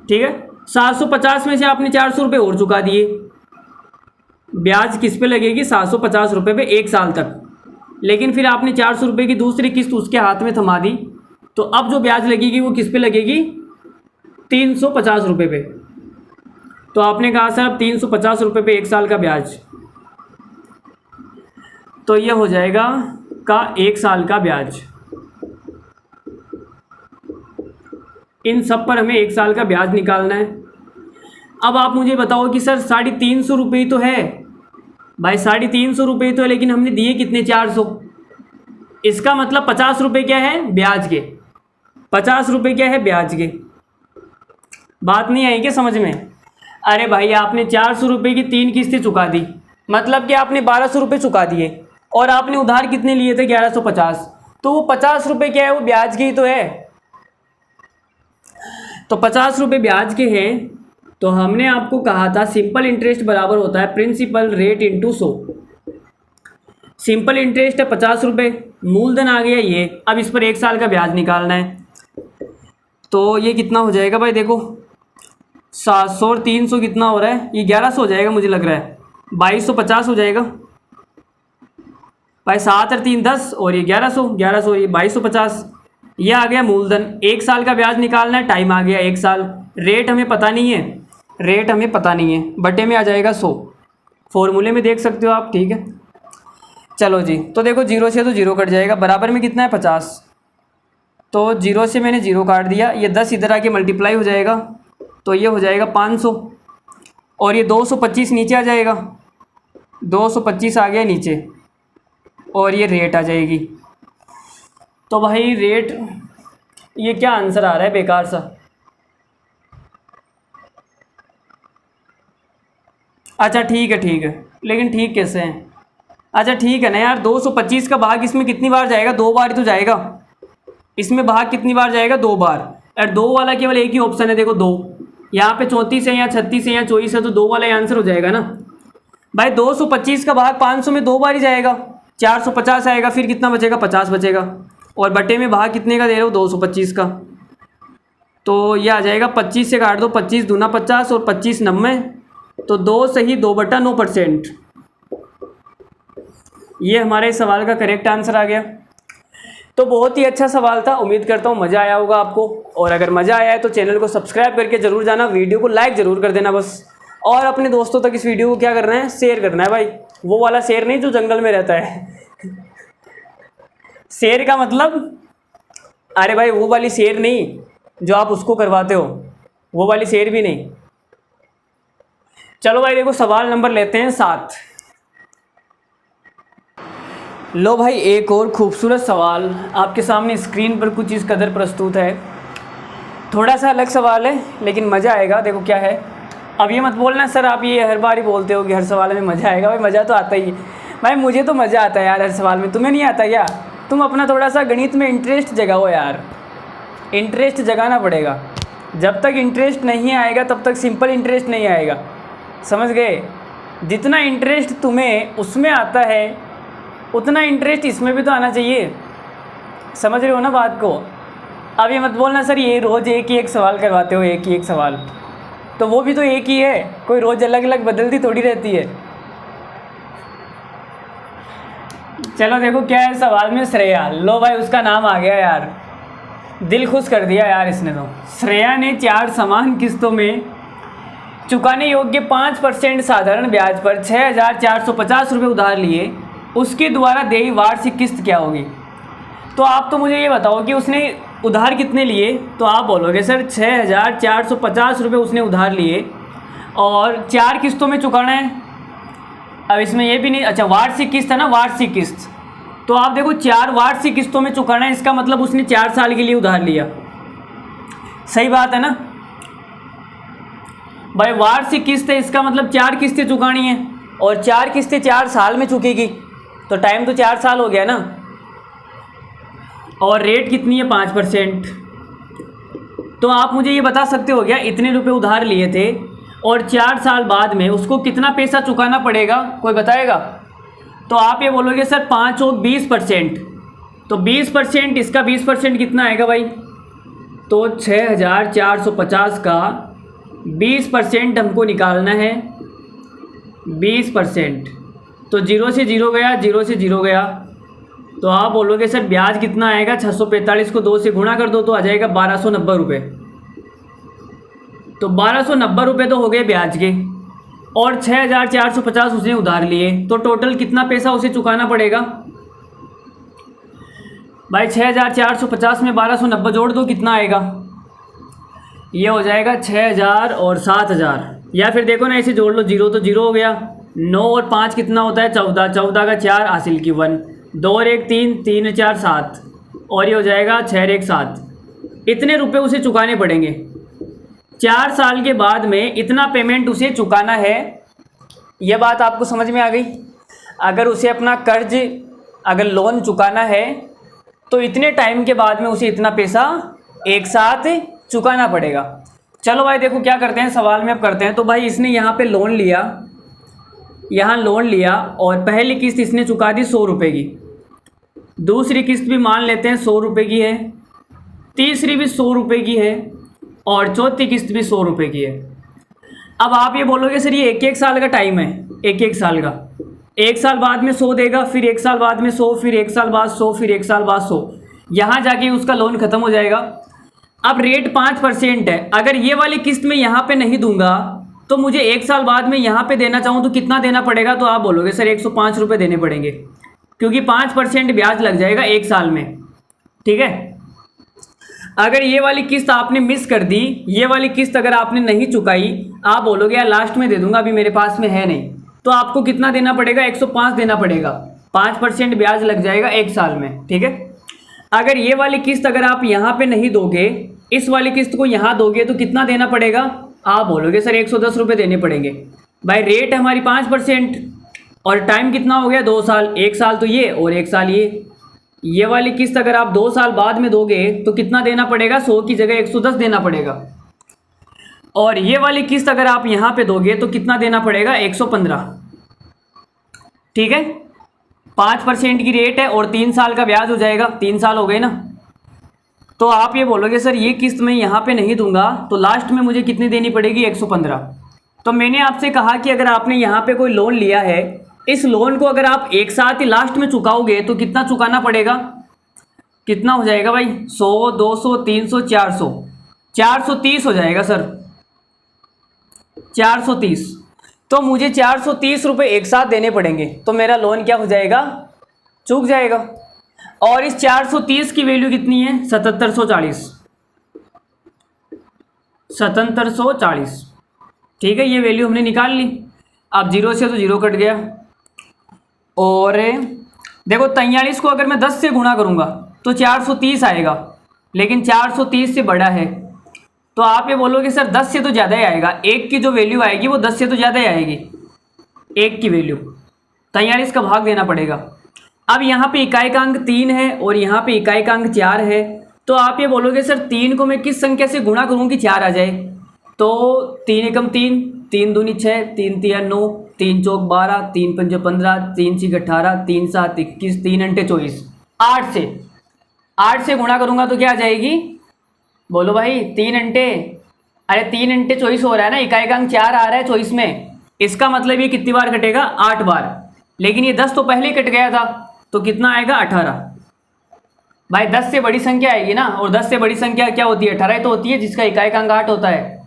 ठीक है। 750 में से आपने 400 रुपये और चुका दिए, ब्याज किस पे लगेगी? 750 रुपये पे 1 साल तक। लेकिन फिर आपने 400 रुपये की दूसरी किस्त उसके हाथ में थमा दी, तो अब जो ब्याज लगेगी वो किस पे लगेगी? 350 रुपये पे। तो आपने कहा सर अब 350 रुपये पे 1 साल का ब्याज, तो यह हो जाएगा का 1 साल का ब्याज। इन सब पर हमें 1 साल का ब्याज निकालना है। अब आप मुझे बताओ कि सर 350 रुपये तो है भाई, 350 रुपये तो है, लेकिन हमने दिए कितने? 400। इसका मतलब 50 रुपये क्या है? ब्याज के। 50 रुपये क्या है? ब्याज के। बात नहीं आई क्या समझ में? अरे भाई आपने 400 रुपये की 3 किस्तें चुका दी, मतलब कि आपने 1200 रुपये चुका दिए और आपने उधार कितने लिए थे? 1150। तो वो 50 रुपये क्या है? वो ब्याज के ही तो है। तो 50 रुपये ब्याज के हैं। तो हमने आपको कहा था सिंपल इंटरेस्ट बराबर होता है principal rate into 100। Simple interest है 50 रुपये, मूलधन आ गया ये। अब इस पर 1 साल का ब्याज निकालना है, तो ये कितना हो जाएगा भाई? देखो 700 और 300 कितना हो रहा है? ये 1100 हो जाएगा मुझे लग रहा है। 2250 हो जाएगा भाई। 7 और 3 10 और ये 1100, 1100 और ये 2250। ये आ गया मूलधन। 1 साल का ब्याज निकालना है, टाइम आ गया 1 साल। रेट हमें पता नहीं है, रेट हमें पता नहीं है, बटे में आ जाएगा 100। फॉर्मूले में देख सकते हो आप, ठीक है। चलो जी, तो देखो 0 से तो 0 कट जाएगा, बराबर में कितना है? 50। तो 0 से मैंने 0 काट दिया, ये 10 इधर आके मल्टीप्लाई हो जाएगा, तो ये हो जाएगा 500 और ये 225 नीचे आ जाएगा, 225 आ गया नीचे और ये रेट आ जाएगी। तो भाई रेट, ये क्या आंसर आ रहा है बेकार सा? अच्छा ठीक है, ठीक है, लेकिन ठीक कैसे है? अच्छा ठीक है ना यार, 225 का भाग इसमें कितनी बार जाएगा? 2 बार ही तो जाएगा। इसमें भाग कितनी बार जाएगा? 2 बार। और 2 वाला केवल एक ही ऑप्शन है, देखो 2। यहाँ पे 34 है या 36 है या 24 है, तो 2 वाला ही आंसर हो जाएगा ना भाई। 225 का भाग 500 में 2 बार ही जाएगा, 450 आएगा, फिर कितना बचेगा? 50 बचेगा। और बटे में भाग कितने का दे रहे हो? 225 का। तो ये आ जाएगा 25 से काट दो, 25 दूना 50 और 25 90, तो 2 सही 2/9%। ये हमारे सवाल का करेक्ट आंसर आ गया। तो बहुत ही अच्छा सवाल था, उम्मीद करता हूँ मज़ा आया होगा आपको। और अगर मज़ा आया है तो चैनल को सब्सक्राइब करके ज़रूर जाना, वीडियो को लाइक ज़रूर कर देना बस। और अपने दोस्तों तक इस वीडियो को क्या करना है, शेयर करना है भाई। वो वाला शेर नहीं जो जंगल में रहता है शेर का मतलब, अरे भाई वो वाली शेर नहीं जो आप उसको करवाते हो, वो वाली शेर भी नहीं। चलो भाई देखो, सवाल नंबर लेते हैं 7। लो भाई, एक और खूबसूरत सवाल आपके सामने स्क्रीन पर कुछ इस कदर प्रस्तुत है। थोड़ा सा अलग सवाल है लेकिन मज़ा आएगा। देखो क्या है, अब ये मत बोलना सर आप ये हर बार ही बोलते हो कि हर सवाल में मज़ा आएगा। भाई मज़ा तो आता ही है भाई, मुझे तो मज़ा आता है यार हर सवाल में, तुम्हें नहीं आता क्या? तुम अपना थोड़ा सा गणित में इंटरेस्ट जगाओ यार, इंटरेस्ट जगाना पड़ेगा। जब तक इंटरेस्ट नहीं आएगा तब तक सिंपल इंटरेस्ट नहीं आएगा, समझ गए? जितना इंटरेस्ट तुम्हें उसमें आता है उतना इंटरेस्ट इसमें भी तो आना चाहिए, समझ रहे हो ना बात को? अब ये मत बोलना सर ये रोज़ एक ही एक सवाल करवाते हो, एक ही एक सवाल, तो वो भी तो एक ही है, कोई रोज़ अलग अलग बदलती थोड़ी रहती है। चलो देखो क्या है सवाल में, श्रेया। लो भाई उसका नाम आ गया यार, दिल खुश कर दिया यार इसने तो। श्रेया ने 4 समान किस्तों में चुकाने योग्य 5% साधारण ब्याज पर 6,450 रुपये उधार लिए, उसके द्वारा देय वार्षिक किस्त क्या होगी? तो आप तो मुझे ये बताओ कि उसने उधार कितने लिए, तो आप बोलोगे सर 6,450 रुपये उसने उधार लिए और 4 किस्तों में चुकाना है। अब इसमें ये भी नहीं, अच्छा वार्षिक किस्त है ना, वार्षिक किस्त, तो आप देखो 4 वार्षिक किस्तों में चुकाना है, इसका मतलब उसने 4 साल के लिए उधार लिया। सही बात है ना भाई, वार्षिक किस्त है, इसका मतलब 4 किस्तें चुकानी है और 4 किस्तें 4 साल में चुकेगी, तो टाइम तो 4 साल हो गया ना। और रेट कितनी है, 5%। तो आप मुझे ये बता सकते हो क्या, इतने रुपए उधार लिए थे और 4 साल बाद में उसको कितना पैसा चुकाना पड़ेगा, कोई बताएगा? तो आप ये बोलोगे सर 5 और 20%, तो 20%, इसका 20% कितना आएगा भाई? तो 6,450 का 20% हमको निकालना है, 20%, तो 0 से 0 गया, 0 से 0 गया, तो आप बोलोगे सर ब्याज कितना आएगा? 645 को 2 से गुणा कर दो तो आ जाएगा 1290 रुपये। तो 1290 रुपये तो हो गए ब्याज के, और 6,450 उसने उधार लिए, तो टोटल कितना पैसा उसे चुकाना पड़ेगा भाई? 6,450 में 1290 जोड़ दो, कितना आएगा? ये हो जाएगा 6,000 और 7,000, या फिर देखो ना ऐसे जोड़ लो, 0 तो 0 हो गया, 9 और 5 कितना होता है? 14, 14 का 4 हासिल की 1, 2 और 1 3, 3 और 4 7, और ये हो जाएगा 6 और 1 7। इतने रुपए उसे चुकाने पड़ेंगे 4 साल के बाद में, इतना पेमेंट उसे चुकाना है। ये बात आपको समझ में आ गई? अगर उसे अपना कर्ज, अगर लोन चुकाना है तो इतने टाइम के बाद में उसे इतना पैसा एक साथ चुकाना पड़ेगा। चलो भाई देखो क्या करते हैं, सवाल में अब करते हैं। तो भाई इसने यहाँ पे लोन लिया, यहाँ लोन लिया और पहली किस्त इसने चुका दी 100 रुपये की, दूसरी किस्त भी मान लेते हैं 100 रुपये की है, तीसरी भी 100 रुपये की है और चौथी किस्त भी 100 रुपये की है। अब आप ये बोलोगे सर ये एक साल का टाइम है, एक साल का, 1 साल बाद में 100 देगा, फिर 1 साल बाद में 100, फिर 1 साल बाद 100, फिर 1 साल बाद 100, यहाँ जाके उसका लोन ख़त्म हो जाएगा। अब रेट 5% है, अगर ये वाली किस्त में यहाँ पे नहीं दूंगा तो मुझे 1 साल बाद में यहाँ पे देना चाहूँ तो कितना देना पड़ेगा? तो आप बोलोगे सर 105 रुपये देने पड़ेंगे, क्योंकि 5% ब्याज लग जाएगा 1 साल में, ठीक है। अगर ये वाली किस्त आपने मिस कर दी, ये वाली किस्त अगर आपने नहीं चुकाई, आप बोलोगे यार लास्ट में दे दूंगा, अभी मेरे पास में है नहीं, तो आपको कितना देना पड़ेगा? 105 देना पड़ेगा, 5% ब्याज लग जाएगा 1 साल में, ठीक है। अगर ये वाली किस्त अगर आप यहाँ पे नहीं दोगे, इस वाली किस्त को यहाँ दोगे तो कितना देना पड़ेगा? आप बोलोगे सर 110 रुपये देने पड़ेंगे। भाई रेट हमारी 5% और टाइम कितना हो गया? 2 साल, 1 साल तो ये और 1 साल ये वाली किस्त अगर आप 2 साल बाद में दोगे तो कितना देना पड़ेगा? 100 की जगह 110 देना पड़ेगा। और ये वाली किस्त अगर आप यहाँ पे दोगे तो कितना देना पड़ेगा? 115, ठीक है। 5% की रेट है और 3 साल का ब्याज हो जाएगा, 3 साल हो गए ना। तो आप ये बोलोगे सर ये किस्त मैं यहाँ पे नहीं दूंगा तो लास्ट में मुझे कितनी देनी पड़ेगी, 115। तो मैंने आपसे कहा कि अगर आपने यहाँ पे कोई लोन लिया है, इस लोन को अगर आप एक साथ ही लास्ट में चुकाओगे तो कितना चुकाना पड़ेगा, कितना हो जाएगा भाई, 100, 200, 300, 400, 430 हो जाएगा सर, 430। तो मुझे 430 रुपये एक साथ देने पड़ेंगे, तो मेरा लोन क्या हो जाएगा, चूक जाएगा। और इस 430 की वैल्यू कितनी है, 7740, 7740। ठीक है, ये वैल्यू हमने निकाल ली। अब जीरो से तो जीरो कट गया, और देखो 43 को अगर मैं 10 से गुणा करूँगा तो 430 आएगा, लेकिन 430 से बड़ा है। तो आप ये बोलोगे सर 10 से तो ज़्यादा ही आएगा, एक की जो वैल्यू आएगी वो 10 से तो ज़्यादा ही आएगी, एक की वैल्यू 43 का भाग देना पड़ेगा। अब यहाँ पे इकाई का अंक 3 है और यहाँ पे इकाई का अंक 4 है, तो आप ये बोलोगे सर 3 को मैं किस संख्या से गुणा करूँ कि 4 आ जाए, तो 3 एकम 3, 3 दूनी 6, 3 तिया 9, 3 चौक 12, 3 पंजे 15, 3 छीक 18, 3 7 21, 3 अंटे 24। 8 से गुणा करूँगा तो क्या आ जाएगी, बोलो भाई, 3 अंटे, अरे 3 अंटे 24 हो रहा है ना, इकाई का अंक 4 आ रहा है 24 में, इसका मतलब ये कितनी बार कटेगा, 8 बार। लेकिन ये 10 तो पहले ही कट गया था, तो कितना आएगा, 18। भाई 10 से बड़ी संख्या आएगी ना, और 10 से बड़ी संख्या क्या होती है, 18 ही तो होती है, जिसका इकाई का अंक 8 होता है।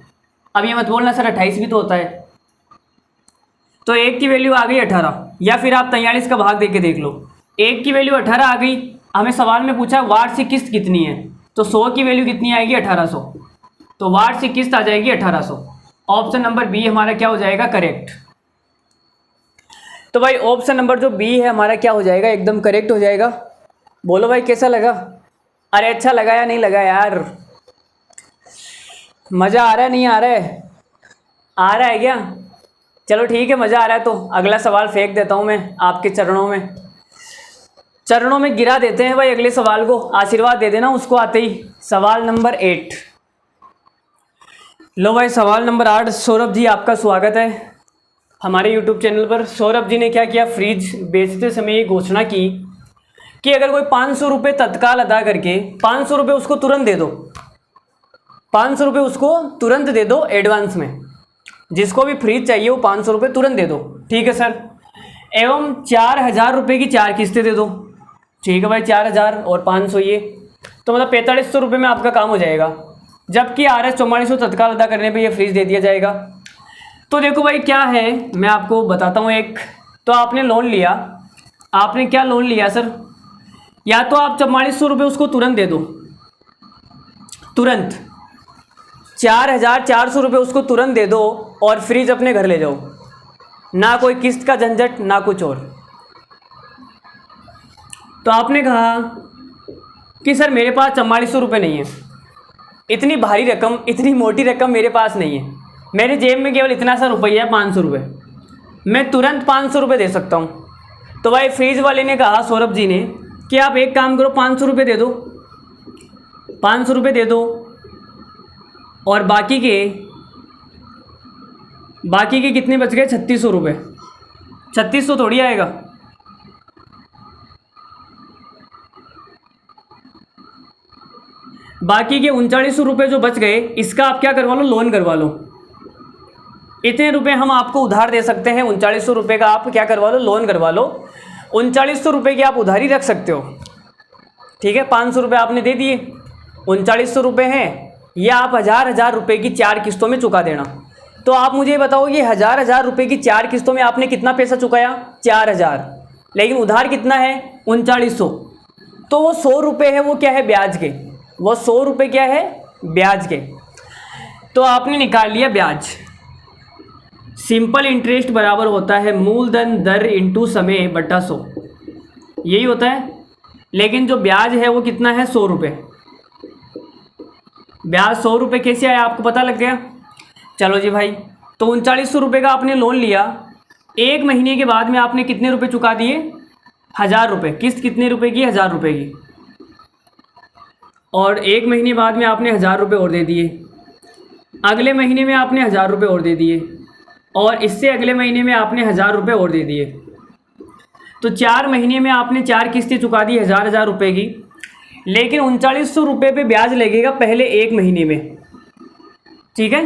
अब ये मत बोलना सर 28 भी तो होता है। तो एक की वैल्यू आ गई 18, या फिर आप 43 का भाग देके देख लो, एक की वैल्यू 18 आ गई। हमें सवाल में पूछा वार्षिक किस्त कितनी है, तो 100 की वैल्यू कितनी आएगी, 1800, तो वार्षिक किस्त आ जाएगी 1800। ऑप्शन नंबर बी हमारा क्या हो जाएगा, करेक्ट। तो भाई ऑप्शन नंबर जो बी है हमारा क्या हो जाएगा, एकदम करेक्ट हो जाएगा। बोलो भाई कैसा लगा, अरे अच्छा लगा या नहीं लगा यार, मज़ा आ रहा है, नहीं आ रहा है, आ रहा है क्या, चलो ठीक है, मज़ा आ रहा है। तो अगला सवाल फेंक देता हूँ मैं आपके चरणों में गिरा देते हैं भाई अगले सवाल को, आशीर्वाद दे देना उसको आते ही। सवाल नंबर 8, लो भाई सवाल नंबर 8। सौरभ जी आपका स्वागत है हमारे यूट्यूब चैनल पर। सौरभ जी ने क्या किया, फ्रिज बेचते समय ये घोषणा की कि अगर कोई 500 रुपये तत्काल अदा करके 500 रुपये उसको तुरंत दे दो, 500 रुपये उसको तुरंत दे दो एडवांस में, जिसको भी फ्रिज चाहिए वो 500 रुपये तुरंत दे दो, ठीक है सर। एवं 4000 रुपये की 4 किस्तें दे दो, ठीक है भाई, 4000 और 500 ये, तो मतलब 4500 रुपये में आपका काम हो जाएगा। जबकि RS 4400 तत्काल अदा करने पे ये फ्रिज दे दिया जाएगा। तो देखो भाई क्या है, मैं आपको बताता हूँ एक। तो आपने लोन लिया, आपने क्या लोन लिया सर, या तो आप 4400 रुपये उसको तुरंत दे दो, तुरंत 4400 रुपये उसको तुरंत दे दो और फ्रिज अपने घर ले जाओ, ना कोई किस्त का झंझट ना कुछ और। तो आपने कहा कि सर मेरे पास 4400 रुपये नहीं है, इतनी भारी रकम, इतनी मोटी रकम मेरे पास नहीं है, मेरे जेब में केवल इतना सा रुपया है 500 रुपये, मैं तुरंत 500 रुपये दे सकता हूँ। तो भाई फ्रिज वाले ने कहा सौरभ जी ने कि आप एक काम करो, 500 रुपये दे दो, 500 रुपये दे दो, और बाकी के कितने बच गए, 3600 रुपये। 3600 थोड़ी आएगा, बाकी के 3900 रुपये जो बच गए, इसका आप क्या करवा लो, लोन करवा लो। इतने रुपए हम आपको उधार दे सकते हैं, 3900 रुपये का आप क्या करवा लो, लोन करवा लो। 3900 रुपये की आप उधारी रख सकते हो, ठीक है। 500 रुपये आपने दे दिए, 3900 रुपये हैं, या आप 1000 रुपये की 4 किस्तों में चुका देना। तो आप मुझे बताओ ये 1000 रुपये की 4 किस्तों में आपने कितना पैसा चुकाया, 4000, लेकिन उधार कितना है, 3900। तो वो 100 रुपये है, वो क्या है, ब्याज के, वो 100 रुपये क्या है, ब्याज के। तो आपने निकाल लिया ब्याज। सिंपल इंटरेस्ट बराबर होता है मूलधन दर इंटू समय बटा 100, यही होता है। लेकिन जो ब्याज है वो कितना है, 100 रुपये। ब्याज 100 रुपये कैसे आया, आपको पता लग गया। चलो जी भाई, तो 3900 रुपये का आपने लोन लिया, एक महीने के बाद में आपने कितने रुपए चुका दिए, 1000 रुपये। किस्त कितने रुपए की, 1000 रुपये की, और एक महीने बाद में आपने 1000 रुपये और दे दिए, अगले महीने में आपने 1000 रुपये और दे दिए, और इससे अगले महीने में आपने 1000 रुपये और दे दिए। तो 4 महीने में आपने 4 किस्तें चुका दी 1000 रुपये की। लेकिन 3900 रुपये पे ब्याज लगेगा पहले 1 महीने में, ठीक है।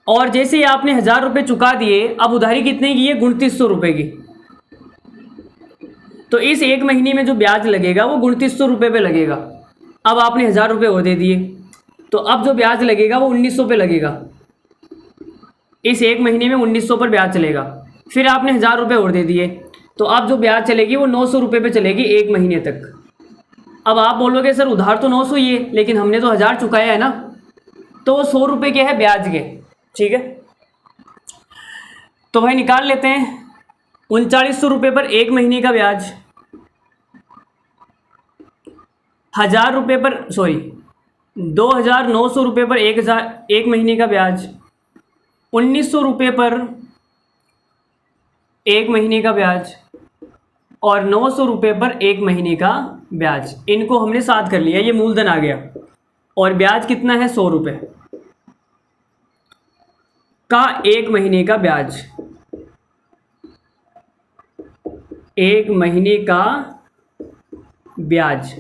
और जैसे ही आपने 1000 रुपये चुका दिए, अब उधारी कितने की है, 2900 रुपये की। तो इस 1 महीने में जो ब्याज लगेगा वो 2900 रुपये पे लगेगा। अब आपने 1000 रुपये और दे दिए, तो अब जो ब्याज लगेगा वो 1900 पे लगेगा। इस 1 महीने में 1900 पर ब्याज चलेगा। फिर आपने 1000 रुपये और दे दिए, तो अब जो ब्याज चलेगी वो 900 रुपये पे चलेगी 1 महीने तक। अब आप बोलोगे सर उधार तो 900 ही है, लेकिन हमने तो 1000 चुकाया है ना, तो 100 रुपये के है ब्याज के, ठीक है। तो भाई निकाल लेते हैं 3900 रुपये पर 1 महीने का ब्याज, 1000 रुपये पर 2900 रुपये पर 1 महीने का ब्याज, 1900 रुपये पर 1 महीने का ब्याज और 900 रुपये पर 1 महीने का ब्याज। इनको हमने साथ कर लिया, ये मूलधन आ गया। और ब्याज कितना है, 100 रुपये का 1 महीने का ब्याज, 1 महीने का ब्याज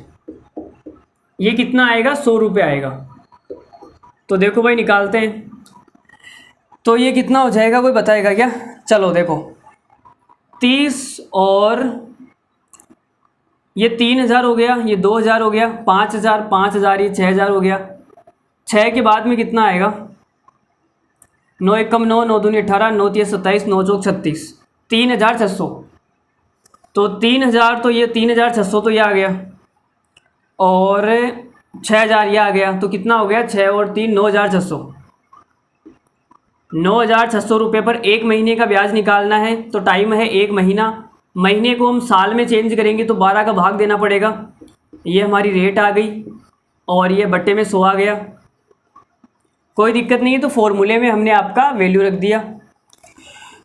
ये कितना आएगा, 100 रुपये आएगा। तो देखो भाई निकालते हैं, तो ये कितना हो जाएगा कोई बताएगा क्या? चलो देखो 30 और ये 3000 हो गया, ये 2000 हो गया, 5000 5000, ये 6000 हो गया। 6 के बाद में कितना आएगा, 9 एकम 9, 9 दूनी 18, 9 तिया 27, 9 चौक 36, 3600। तो 3000 तो ये 3600 तो ये आ गया, और 6000 ये आ गया, तो कितना हो गया, 6 और 3 9600। 9600 रुपये पर 1 महीने का ब्याज निकालना है। तो टाइम है 1 महीना, महीने को हम साल में चेंज करेंगे तो 12 का भाग देना पड़ेगा। ये हमारी रेट आ गई और ये बट्टे में 100 आ गया, कोई दिक्कत नहीं है। तो फॉर्मूले में हमने आपका वैल्यू रख दिया।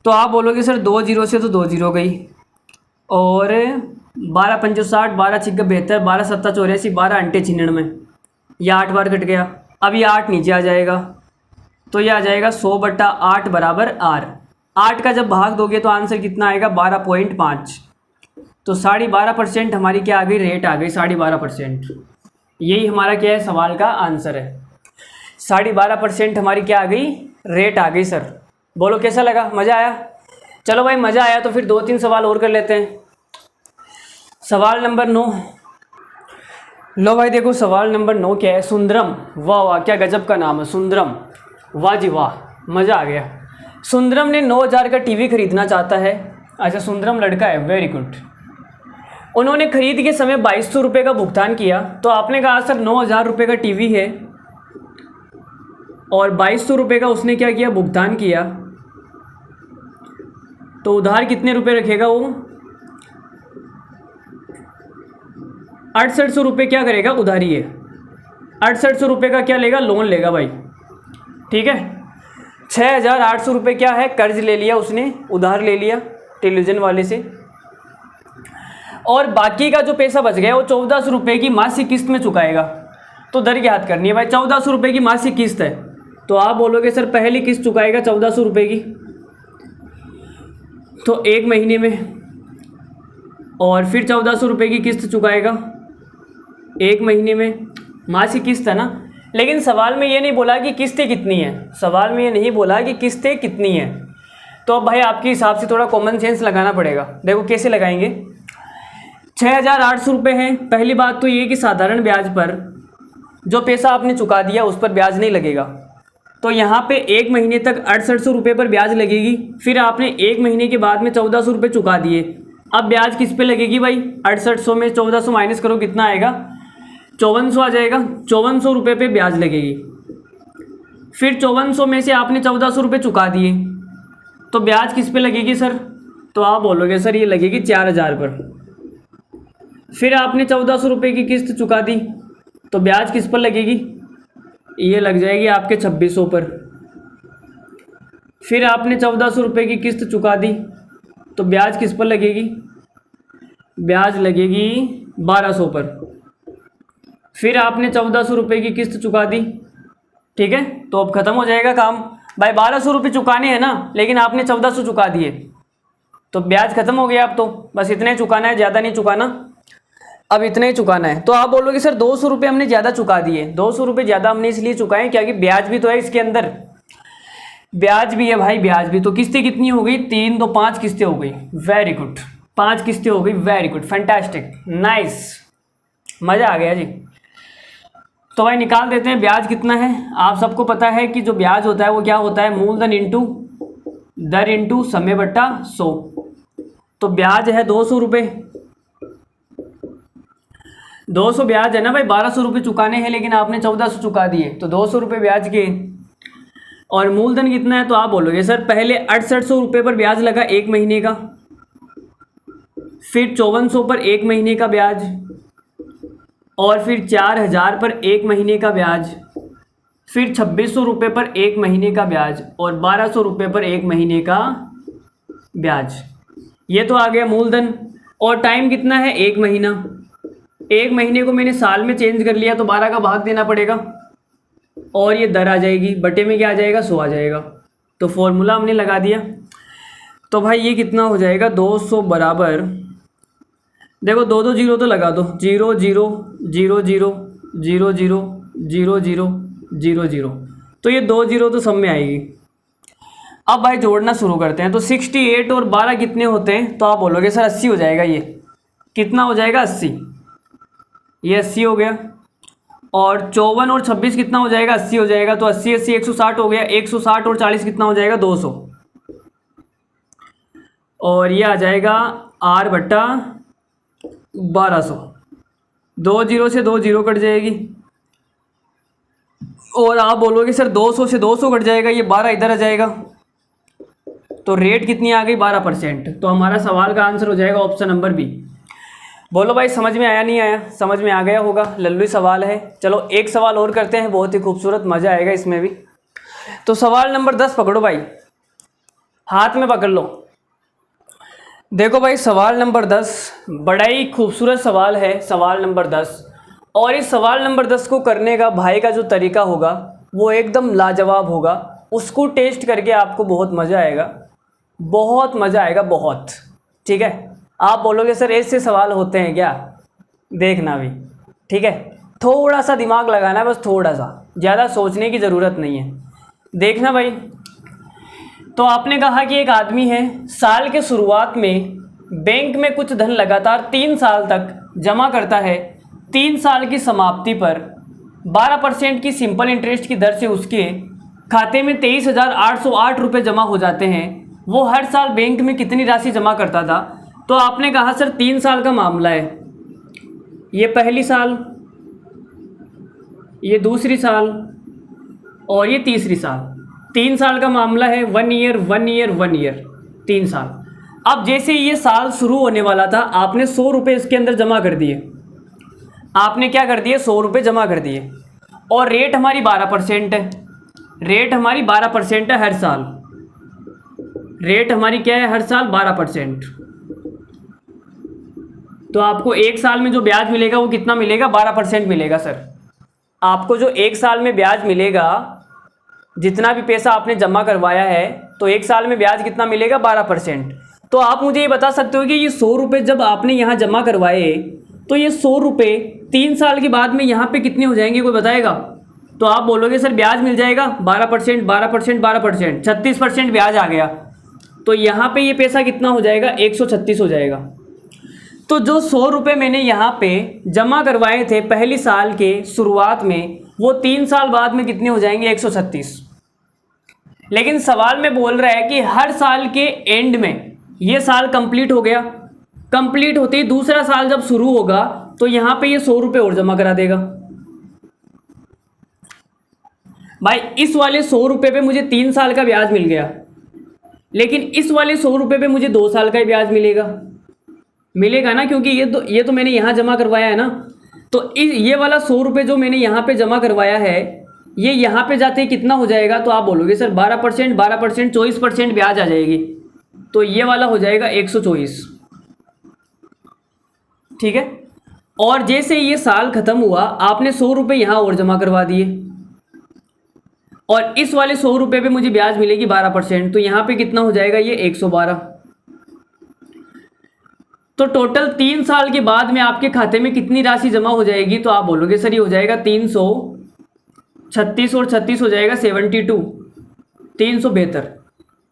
तो आप बोलोगे सर 2 जीरो से तो 2 जीरो गई, और 12 पंचो 60, 12 छिक्का 72, 12 सत्ता 84, 12 अंटे 96, यह 8 बार कट गया। अब ये 8 नीचे आ जाएगा, तो ये आ जाएगा 100/8 बराबर R। 8 का जब भाग दोगे तो आंसर कितना आएगा, 12.5। तो 12.5% हमारी क्या आ गई, रेट आ गई 12.5%। यही हमारा क्या है, सवाल का आंसर है। 12.5% हमारी क्या आ गई, रेट आ गई। सर बोलो कैसा लगा, मज़ा आया? चलो भाई मज़ा आया तो फिर 2-3 सवाल और कर लेते हैं। सवाल नंबर 9, लो भाई देखो सवाल नंबर 9 क्या है, सुंदरम। वाह वाह क्या गजब का नाम है, सुंदरम, वाह जी वाह, मज़ा आ गया। सुंदरम ने 9000 का टीवी खरीदना चाहता है। अच्छा सुंदरम लड़का है, वेरी गुड। उन्होंने खरीद के समय 2200 रुपये का भुगतान किया। तो आपने कहा सर 9000 रुपये का टीवी है और 2200 रुपये का उसने क्या किया, भुगतान किया, तो उधार कितने रुपये रखेगा वो, 6800 रुपये क्या करेगा, उधारी है। 6800 रुपये का क्या लेगा, लोन लेगा भाई, ठीक है। 6800 रुपये क्या है, कर्ज ले लिया उसने, उधार ले लिया टेलीविज़न वाले से। और बाकी का जो पैसा बच गया वो 1400 रुपये की मासिक किस्त में चुकाएगा। तो दर की हाथ करनी है भाई, 1400 रुपये की मासिक किस्त है। तो आप बोलोगे सर पहली किस्त चुकाएगा 1400 रुपये की, तो 1 महीने में, और फिर 1400 रुपये की किस्त चुकाएगा 1 महीने में, मासिक किस्त है ना। लेकिन सवाल में ये नहीं बोला कि किस्तें कितनी हैं, सवाल में ये नहीं बोला कि किस्तें कितनी हैं। तो अब भाई आपके हिसाब से थोड़ा कॉमन सेंस लगाना पड़ेगा। देखो कैसे लगाएंगे, 6800 रुपये हैं। पहली बात तो ये कि साधारण ब्याज पर जो पैसा आपने चुका दिया उस पर ब्याज नहीं लगेगा। तो यहाँ पे 1 महीने तक 6800 रुपये पर ब्याज लगेगी। फिर आपने 1 महीने के बाद में 1400 रुपये चुका दिए, अब ब्याज किस पे लगेगी भाई, 6800 में 1400 माइनस करो कितना आएगा, 5400 आ जाएगा। 5400 रुपये पे ब्याज लगेगी। फिर 5400 में से आपने 1400 रुपये चुका दिए, तो ब्याज किस पे लगेगी सर, तो आप बोलोगे सर ये लगेगी 4000 पर। फिर आपने 1400 रुपये की किस्त चुका दी, तो ब्याज किस पर लगेगी, ये लग जाएगी आपके 2600 पर। फिर आपने 1400 रुपये की किस्त चुका दी, तो ब्याज किस पर लगेगी, ब्याज लगेगी 1200 पर। फिर आपने 1400 रुपये की किस्त चुका दी, ठीक है। तो अब ख़त्म हो जाएगा काम भाई, 1200 रुपये चुकाने हैं ना, लेकिन आपने 1400 चुका दिए, तो ब्याज ख़त्म हो गया। अब तो बस इतने चुकाना है, ज़्यादा नहीं चुकाना। अब इतना ही चुकाना है। तो आप बोलोगे सर 200 रुपये हमने ज़्यादा चुका दिए। 200 रुपये ज़्यादा हमने इसलिए चुकाए क्योंकि ब्याज भी तो है इसके अंदर, ब्याज भी है भाई, ब्याज भी। तो किस्तें कितनी हो गई, 3 2 5 किस्तें हो गई, वेरी गुड, 5 किस्तें हो गई, वेरी गुड, फैंटास्टिक, नाइस, मज़ा आ गया जी। तो भाई निकाल देते हैं ब्याज कितना है। आप सबको पता है कि जो ब्याज होता है वो क्या होता है, मूलधन इंटू दर इंटू समय बट्टा 100। तो ब्याज है 200 रुपये, 200 ब्याज है ना भाई, 1200 रुपये चुकाने हैं लेकिन आपने 1400 चुका दिए, तो 200 रुपये ब्याज के। और मूलधन कितना है, तो आप बोलोगे सर पहले 6800 रुपये पर ब्याज लगा 1 महीने का, फिर 5400 पर 1 महीने का ब्याज, और फिर 4000 पर 1 महीने का ब्याज, फिर 2600 रुपये पर 1 महीने का ब्याज, और 1200 रुपये पर 1 महीने का ब्याज। ये तो आ गया मूलधन। और टाइम कितना है, 1 महीना। 1 महीने को मैंने साल में चेंज कर लिया तो 12 का भाग देना पड़ेगा, और ये दर आ जाएगी, बटे में क्या आ जाएगा, 100 आ जाएगा। तो फॉर्मूला हमने लगा दिया। तो भाई ये कितना हो जाएगा, 200 बराबर, देखो 2 2 जीरो तो लगा दो, 0 0 0 0 0 0 0 0 0 0, तो ये 2 जीरो तो सब में आएगी। अब भाई जोड़ना शुरू करते हैं। तो 68 और 12 कितने होते हैं, तो आप बोलोगे सर 80 हो जाएगा। ये कितना हो जाएगा, 80, ये 80 हो गया। और 54 और 26 कितना हो जाएगा, 80 हो जाएगा। तो 80 80 160 हो गया। 160 और 40 कितना हो जाएगा, 200। और ये आ जाएगा R बट्टा 1200। 2 जीरो से 2 जीरो कट जाएगी। और आप बोलोगे सर 200 से 200 कट जाएगा, ये 12 इधर आ जाएगा। तो रेट कितनी आ गई, 12%। तो हमारा सवाल का आंसर हो जाएगा ऑप्शन नंबर बी। बोलो भाई समझ में आया, नहीं आया? समझ में आ गया होगा, लल्लू सवाल है। चलो एक सवाल और करते हैं, बहुत ही खूबसूरत, मज़ा आएगा इसमें भी। तो सवाल नंबर 10 पकड़ो भाई, हाथ में पकड़ लो। देखो भाई सवाल नंबर 10 बड़ा ही खूबसूरत सवाल है, सवाल नंबर 10। और इस सवाल नंबर 10 को करने का भाई का जो तरीका होगा वो एकदम लाजवाब होगा। उसको टेस्ट करके आपको बहुत मज़ा आएगा, बहुत मज़ा आएगा, बहुत। ठीक है, आप बोलोगे सर ऐसे सवाल होते हैं क्या, देखना भी। ठीक है, थोड़ा सा दिमाग लगाना है, बस थोड़ा सा, ज़्यादा सोचने की ज़रूरत नहीं है। देखना भाई, तो आपने कहा कि एक आदमी है, साल के शुरुआत में बैंक में कुछ धन लगातार 3 साल तक जमा करता है। 3 साल की समाप्ति पर 12% की सिंपल इंटरेस्ट की दर से उसके खाते में 23,808 रुपये जमा हो जाते हैं। वो हर साल बैंक में कितनी राशि जमा करता था? तो आपने कहा सर 3 साल का मामला है, ये पहली साल, ये दूसरी साल, और ये तीसरी साल। 3 साल का मामला है, 1 ईयर 1 ईयर 1 ईयर, 3 साल। अब जैसे ये साल शुरू होने वाला था, आपने 100 रुपये इसके अंदर जमा कर दिए। आपने क्या कर दिए, 100 रुपये जमा कर दिए। और रेट हमारी 12% है, रेट हमारी 12% है हर साल। रेट हमारी क्या है, हर साल 12%। तो आपको एक साल में जो ब्याज मिलेगा वो कितना मिलेगा, 12% मिलेगा सर। आपको जो एक साल में ब्याज मिलेगा, जितना भी पैसा आपने जमा करवाया है, तो एक साल में ब्याज कितना मिलेगा, 12%। तो आप मुझे ये बता सकते हो कि ये 100 रुपये जब आपने यहाँ जमा करवाए, तो ये 100 रुपये 3 साल के बाद में यहाँ पे कितने हो जाएंगे, कोई बताएगा? तो आप बोलोगे सर ब्याज मिल जाएगा 12%, 12%, 12%, 36% ब्याज आ गया। तो यहाँ पे ये पैसा कितना हो जाएगा, 136 हो जाएगा। तो जो 100 रुपये मैंने यहाँ पे जमा करवाए थे पहली साल के शुरुआत में, वो 3 साल बाद में कितने हो जाएंगे, 136। लेकिन सवाल में बोल रहा है कि हर साल के एंड में, ये साल कंप्लीट हो गया, कंप्लीट होते ही दूसरा साल जब शुरू होगा तो यहाँ पे ये 100 रुपये और जमा करा देगा। भाई इस वाले 100 रुपये पे मुझे 3 साल का ब्याज मिल गया, लेकिन इस वाले 100 रुपये पे मुझे 2 साल का ही ब्याज मिलेगा ना, क्योंकि ये तो मैंने यहाँ जमा करवाया है ना। तो ये वाला 100 रुपये जो मैंने यहाँ पे जमा करवाया है, ये यहाँ पे जाते ही कितना हो जाएगा? तो आप बोलोगे सर 12%, 12%, 24% ब्याज आ जाएगी। तो ये वाला हो जाएगा 124। ठीक है, और जैसे ये साल खत्म हुआ, आपने 100 रुपये यहाँ और जमा करवा दिए, और इस वाले 100 रुपये पे मुझे ब्याज मिलेगी 12%। तो यहाँ पे कितना हो जाएगा, ये 112। तो टोटल 3 साल के बाद में आपके खाते में कितनी राशि जमा हो जाएगी? तो आप बोलोगे सर ये हो जाएगा 336 और 36 हो जाएगा 72, 372।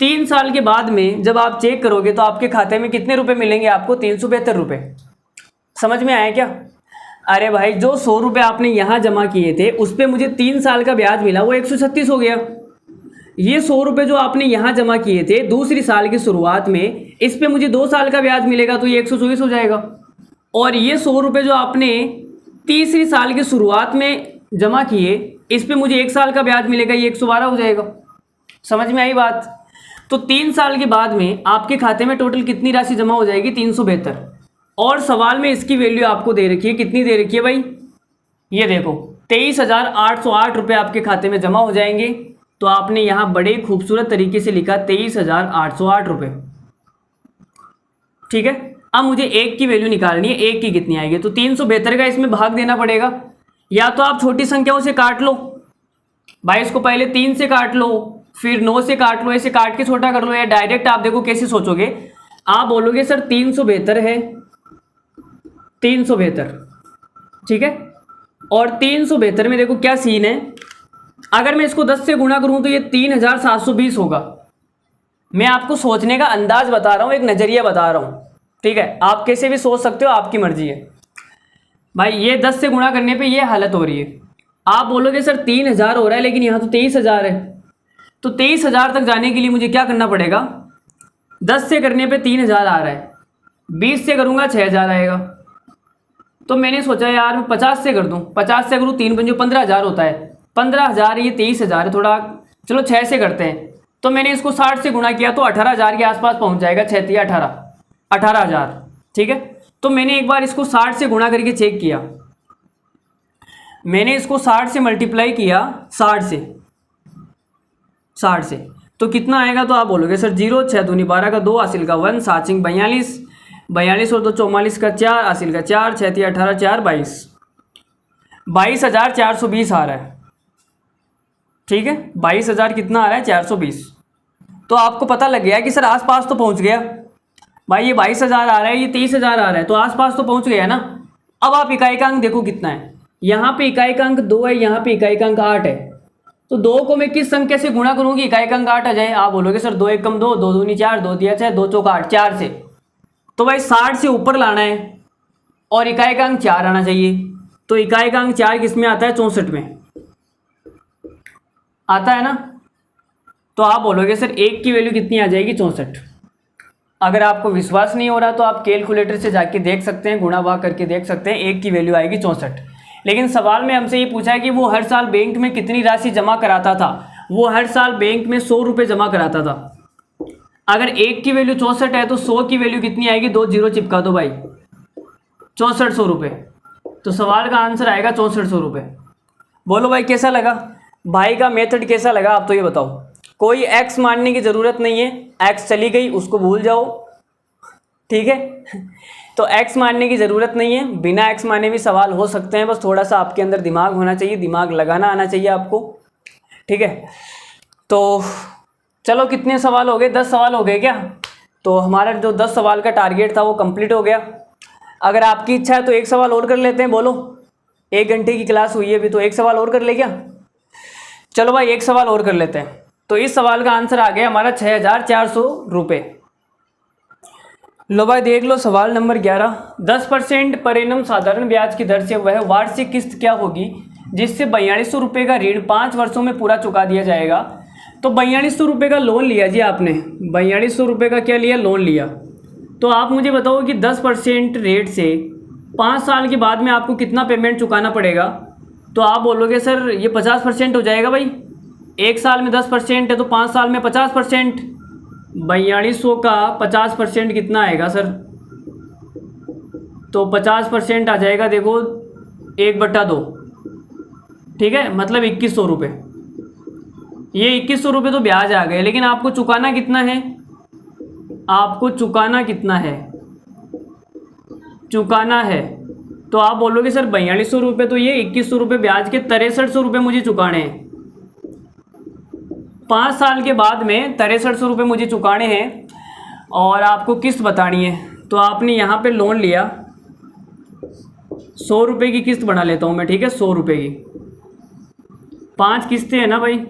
3 साल के बाद में जब आप चेक करोगे तो आपके खाते में कितने रुपए मिलेंगे आपको? 372 रुपये। समझ में आया क्या? अरे भाई जो 100 रुपये आपने यहाँ जमा किए थे उस पर मुझे 3 साल का ब्याज मिला, वो 136 हो गया। ये 100 रुपये जो आपने यहाँ जमा किए थे दूसरी साल की शुरुआत में, इस पे मुझे 2 साल का ब्याज मिलेगा तो ये 124 हो जाएगा। और ये 100 रुपये जो आपने तीसरी साल की शुरुआत में जमा किए, इस पे मुझे 1 साल का ब्याज मिलेगा, ये 112 हो जाएगा। समझ में आई बात? तो 3 साल के बाद में आपके खाते में टोटल कितनी राशि जमा हो जाएगी? 372। और सवाल में इसकी वैल्यू आपको दे रखी है, कितनी दे रखी है भाई? ये देखो 23,808 रुपये आपके खाते में जमा हो जाएंगे। तो आपने यहाँ बड़े खूबसूरत तरीके से लिखा 23,808 रुपये। ठीक है, अब मुझे एक की वैल्यू निकालनी है, एक की कितनी आएगी? तो 372 का इसमें भाग देना पड़ेगा, या तो आप छोटी संख्याओं से काट लो भाई, इसको पहले 3 से काट लो, फिर 9 से काट लो, ऐसे काट के छोटा कर लो, या डायरेक्ट आप देखो कैसे सोचोगे। आप बोलोगे सर 372 है, 372, ठीक है। और 372 में देखो क्या सीन है, अगर मैं इसको 10 से गुणा करूं तो ये 3720 होगा। मैं आपको सोचने का अंदाज बता रहा हूं, एक नज़रिया बता रहा हूं, ठीक है। आप कैसे भी सोच सकते हो, आपकी मर्जी है भाई। ये 10 से गुणा करने पे ये हालत हो रही है। आप बोलोगे सर 3000 हो रहा है, लेकिन यहाँ तो 23,000 है। तो 23,000 तक जाने के लिए मुझे क्या करना पड़ेगा? 10 से करने पे 3000 आ रहा है, 20 से करूँगा 6000 आएगा। तो मैंने सोचा यार मैं 50 से कर दूँ, 50 से करूँ 3 पंजे 15,000 होता है, 15,000 ये 23,000 है, थोड़ा चलो 6 से करते हैं। तो मैंने इसको 60 से गुणा किया तो 18,000 के आसपास पहुँच जाएगा, 6 या 18,000, ठीक है। तो मैंने एक बार इसको 60 से गुणा करके चेक किया, मैंने इसको 60 से मल्टीप्लाई किया, 60 से तो कितना आएगा? तो आप बोलोगे सर 0, 6 दूनी 12 का 2, हासिल का 1, 7 सिंह 42, 42 और 2 44 का 4, हासिल का 4, 6 18, 4 22, 22,420 आ रहा है, ठीक है। 22,000 कितना आ रहा है? 420। तो आपको पता लग गया कि सर आसपास तो पहुंच गया भाई, ये 22,000 आ रहा है, ये 23,000 आ रहा है, तो आसपास तो पहुंच गया ना। अब आप इकाई का अंक देखो कितना है, यहाँ पे इकाई का अंक 2 है, यहाँ पे इकाई का अंक 8 है। तो 2 को मैं किस संख्या से गुणा करूँगी इकाई का अंक 8 आ जाए? आप बोलोगे सर 2 एकम 2, 2 दूनी 4, 2 दिया 6, 2 चौका 8, 4 से। तो भाई 60 से ऊपर लाना है और इकाई का अंक 4 आना चाहिए। तो इकाई का अंक 4 किस में आता है? 64 में आता है ना। तो आप बोलोगे सर 1 की वैल्यू कितनी आ जाएगी? 64। अगर आपको विश्वास नहीं हो रहा तो आप कैलकुलेटर से जाके देख सकते हैं, गुणा भाग करके देख सकते हैं, 1 की वैल्यू आएगी 64। लेकिन सवाल में हमसे ये पूछा है कि वो हर साल बैंक में कितनी राशि जमा कराता था। वो हर साल बैंक में 100 रुपये जमा कराता था। अगर 1 की वैल्यू 64 है तो 100 की वैल्यू कितनी आएगी? 2 जीरो चिपका दो भाई, 6400 रुपये। तो सवाल का आंसर आएगा 6400 रुपये। बोलो भाई कैसा लगा? भाई का मेथड कैसा लगा आप तो ये बताओ। कोई एक्स मानने की ज़रूरत नहीं है, एक्स चली गई उसको भूल जाओ, ठीक है। तो एक्स मानने की ज़रूरत नहीं है, बिना एक्स माने भी सवाल हो सकते हैं, बस थोड़ा सा आपके अंदर दिमाग होना चाहिए, दिमाग लगाना आना चाहिए आपको, ठीक है। तो चलो कितने सवाल हो गए? 10 सवाल हो गए क्या? तो हमारा जो 10 सवाल का टारगेट था वो कंप्लीट हो गया। अगर आपकी इच्छा है तो एक सवाल और कर लेते हैं। बोलो, 1 घंटे की क्लास हुई है अभी, तो एक सवाल और कर ले क्या? चलो भाई एक सवाल और कर लेते हैं। तो इस सवाल का आंसर आ गया हमारा 6,400 रुपये। लो भाई देख लो सवाल नंबर 11। 10% पर एनम साधारण ब्याज की दर से वह वार्षिक किस्त क्या होगी जिससे 4200 रुपये का ऋण 5 वर्षों में पूरा चुका दिया जाएगा। तो 4200 रुपये का लोन लिया जी आपने, 4200 रुपये का क्या लिया? लोन लिया। तो आप मुझे बताओ कि 10% रेट से 5 साल के बाद में आपको कितना पेमेंट चुकाना पड़ेगा? तो आप बोलोगे सर ये 50% हो जाएगा भाई, 1 साल में 10% है तो 5 साल में 50%। 4200 का 50% कितना आएगा सर? तो 50% आ जाएगा, देखो 1/2, ठीक है, मतलब 2100 रुपये। ये 2100 रुपये तो ब्याज आ गए, लेकिन आपको चुकाना कितना है? आपको चुकाना कितना है? चुकाना है तो आप बोलोगे सर 4200 रुपये, तो ये 2100 रुपये ब्याज के 6300 रुपये मुझे चुकाने हैं। 5 साल के बाद में 6300 रुपये मुझे चुकाने हैं और आपको किस्त बतानी है। तो आपने यहाँ पे लोन लिया, 100 रुपये की किस्त बना लेता हूँ मैं, ठीक है, 100 रुपये की 5 किस्तें हैं ना भाई।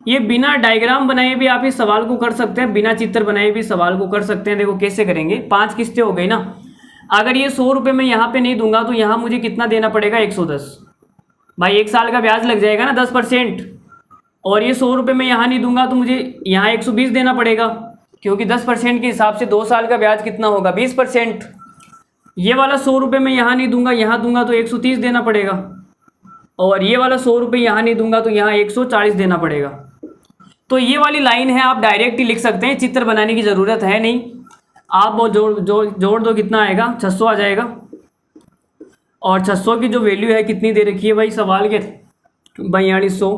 ये बिना डायग्राम बनाए भी आप इस सवाल को कर सकते हैं, बिना चित्र बनाए भी सवाल को कर सकते हैं। देखो कैसे करेंगे, 5 किस्तें हो गई ना। अगर ये 100 रुपये मैं यहाँ पे नहीं दूंगा तो यहाँ मुझे कितना देना पड़ेगा, 110। भाई 1 साल का ब्याज लग जाएगा ना 10%। और ये 100 रुपये मैं यहाँ नहीं दूंगा तो मुझे यहाँ 120 देना पड़ेगा, क्योंकि 10% के हिसाब से 2 साल का ब्याज कितना होगा, 20%। ये वाला 100 रुपये मैं यहाँ नहीं दूंगा, यहाँ दूंगा तो 130 देना पड़ेगा। और ये वाला 100 रुपये यहाँ नहीं दूंगा तो यहाँ 140 देना पड़ेगा। तो ये वाली लाइन है, आप डायरेक्ट ही लिख सकते हैं, चित्र बनाने की ज़रूरत है नहीं। आप वो जोड़ दो, कितना आएगा, 600 आ जाएगा। और 600 की जो वैल्यू है कितनी दे रखी है भाई सवाल के, 4200।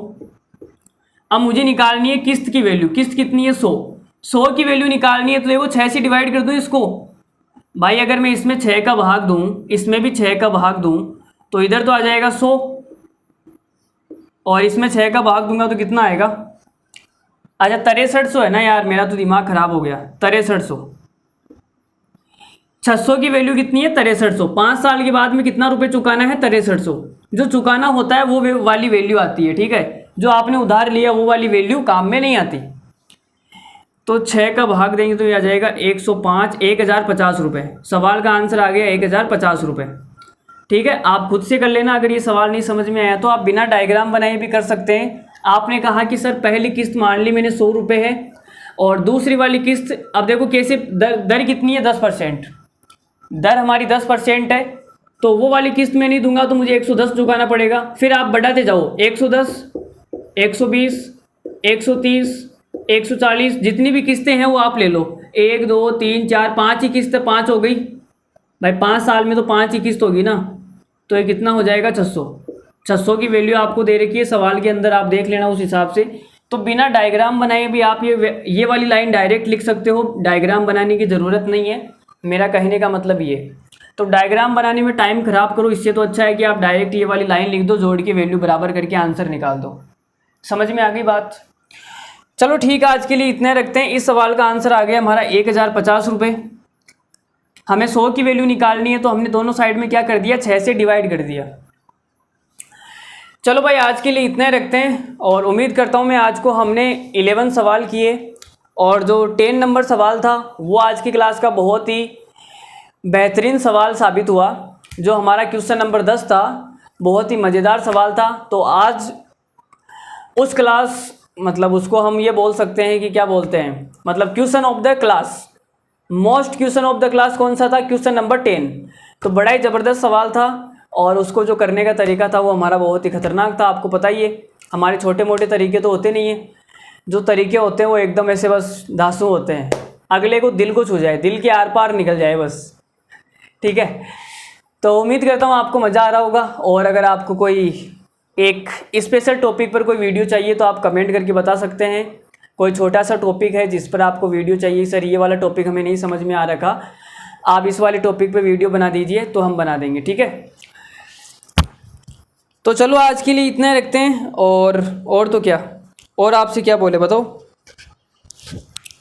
अब मुझे निकालनी है किस्त की वैल्यू। किस्त कितनी है, 100 की वैल्यू निकालनी है। तो देखो 6 से डिवाइड कर दूँ इसको। भाई अगर मैं इसमें 6 का भाग दूँ, इसमें भी 6 का भाग दूँ, तो इधर तो आ जाएगा 100, और इसमें 6 का भाग दूंगा तो कितना आएगा, अच्छा 6300 है ना यार, मेरा तो दिमाग खराब हो गया। 6300, 600 की वैल्यू कितनी है, 6300। 5 साल के बाद में कितना रुपए चुकाना है, 6300। जो चुकाना होता है वो वाली वैल्यू आती है, ठीक है। जो आपने उधार लिया वो वाली वैल्यू काम में नहीं आती। तो 6 का भाग देंगे तो ये आ जाएगा 105, 1050 रुपये। सवाल का आंसर आ गया 1050 रुपये, ठीक है। आप खुद से कर लेना, अगर ये सवाल नहीं समझ में आया तो आप बिना डायग्राम बनाए भी कर सकते हैं। आपने कहा कि सर पहली किस्त मान ली मैंने 100 रुपये है, और दूसरी वाली किस्त, अब देखो कैसे, दर कितनी है, 10%। दर हमारी 10% है, तो वो वाली किस्त मैं नहीं दूंगा तो मुझे 110 चुकाना पड़ेगा। फिर आप बढ़ाते जाओ, 110, 120, 130, 140, जितनी भी किस्तें हैं वो आप ले लो। 1, 2, 3, 4, 5 ही किस्त, 5 हो गई भाई। 5 साल में तो 5 ही किस्त होगी ना, तो ये कितना हो जाएगा, 600। 600 की वैल्यू आपको दे रखी है सवाल के अंदर, आप देख लेना उस हिसाब से। तो बिना डायग्राम बनाए भी आप ये वाली लाइन डायरेक्ट लिख सकते हो, डायग्राम बनाने की ज़रूरत नहीं है, मेरा कहने का मतलब ये। तो डायग्राम बनाने में टाइम ख़राब करो, इससे तो अच्छा है कि आप डायरेक्ट ये वाली लाइन लिख दो, जोड़ के वैल्यू बराबर करके आंसर निकाल दो। समझ में आ गई बात? चलो ठीक है, आज के लिए इतने रखते हैं। इस सवाल का आंसर आ गया हमारा 1050 रुपये। हमें 100 की वैल्यू निकालनी है, तो हमने दोनों साइड में क्या कर दिया, 6 से डिवाइड कर दिया। चलो भाई आज के लिए इतने रखते हैं, और उम्मीद करता हूँ मैं आज को हमने 11 सवाल किए, और जो 10 नंबर सवाल था वो आज की क्लास का बहुत ही बेहतरीन सवाल साबित हुआ। जो हमारा क्वेश्चन नंबर 10 था बहुत ही मज़ेदार सवाल था। तो आज उस क्लास, मतलब उसको हम ये बोल सकते हैं कि क्या बोलते हैं, मतलब question of the class, most question of the class कौन सा था, क्वेश्चन नंबर 10। तो बड़ा ही ज़बरदस्त सवाल था, और उसको जो करने का तरीका था वो हमारा बहुत ही ख़तरनाक था। आपको पता ही है हमारे छोटे मोटे तरीके तो होते नहीं हैं, जो तरीके होते हैं वो एकदम ऐसे बस धांसू होते हैं, अगले को दिल को छू जाए, दिल के आर पार निकल जाए बस, ठीक है। तो उम्मीद करता हूँ आपको मज़ा आ रहा होगा, और अगर आपको कोई एक स्पेशल टॉपिक पर कोई वीडियो चाहिए तो आप कमेंट करके बता सकते हैं। कोई छोटा सा टॉपिक है जिस पर आपको वीडियो चाहिए, सर ये वाला टॉपिक हमें नहीं समझ में आ रखा, आप इस वाले टॉपिक पे वीडियो बना दीजिए, तो हम बना देंगे, ठीक है। तो चलो आज के लिए इतना रखते हैं, और तो क्या, और आपसे क्या बोले, बताओ,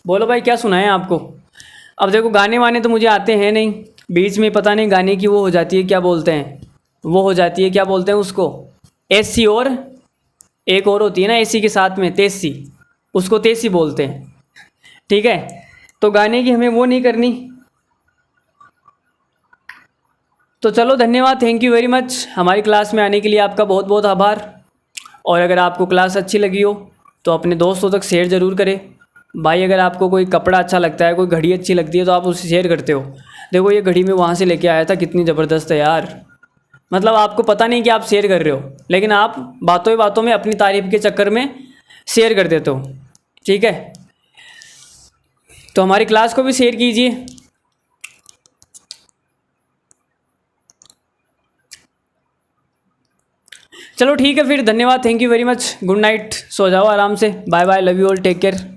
बोलो भाई क्या सुनाएं आपको। अब देखो गाने वाने तो मुझे आते हैं नहीं, बीच में पता नहीं गाने की वो हो जाती है, क्या बोलते हैं, वो हो जाती है, क्या बोलते हैं उसको, एसी, और एक और होती है ना एसी के साथ में, तेसी, उसको तेसी बोलते हैं, ठीक है। तो गाने की हमें वो नहीं करनी। तो चलो धन्यवाद, थैंक यू वेरी मच। हमारी क्लास में आने के लिए आपका बहुत बहुत आभार। और अगर आपको क्लास अच्छी लगी हो तो अपने दोस्तों तक शेयर ज़रूर करें। भाई अगर आपको कोई कपड़ा अच्छा लगता है, कोई घड़ी अच्छी लगती है, तो आप उसे शेयर करते हो। देखो ये घड़ी मैं वहाँ से लेके आया था, कितनी ज़बरदस्त है यार। मतलब आपको पता नहीं कि आप शेयर कर रहे हो, लेकिन आप बातों बातों में अपनी तारीफ़ के चक्कर में शेयर कर देते हो, ठीक है। तो हमारी क्लास को भी शेयर कीजिए। चलो ठीक है फिर, धन्यवाद, thank you very much, good night, सो जाओ आराम से, bye bye, love you all, take care.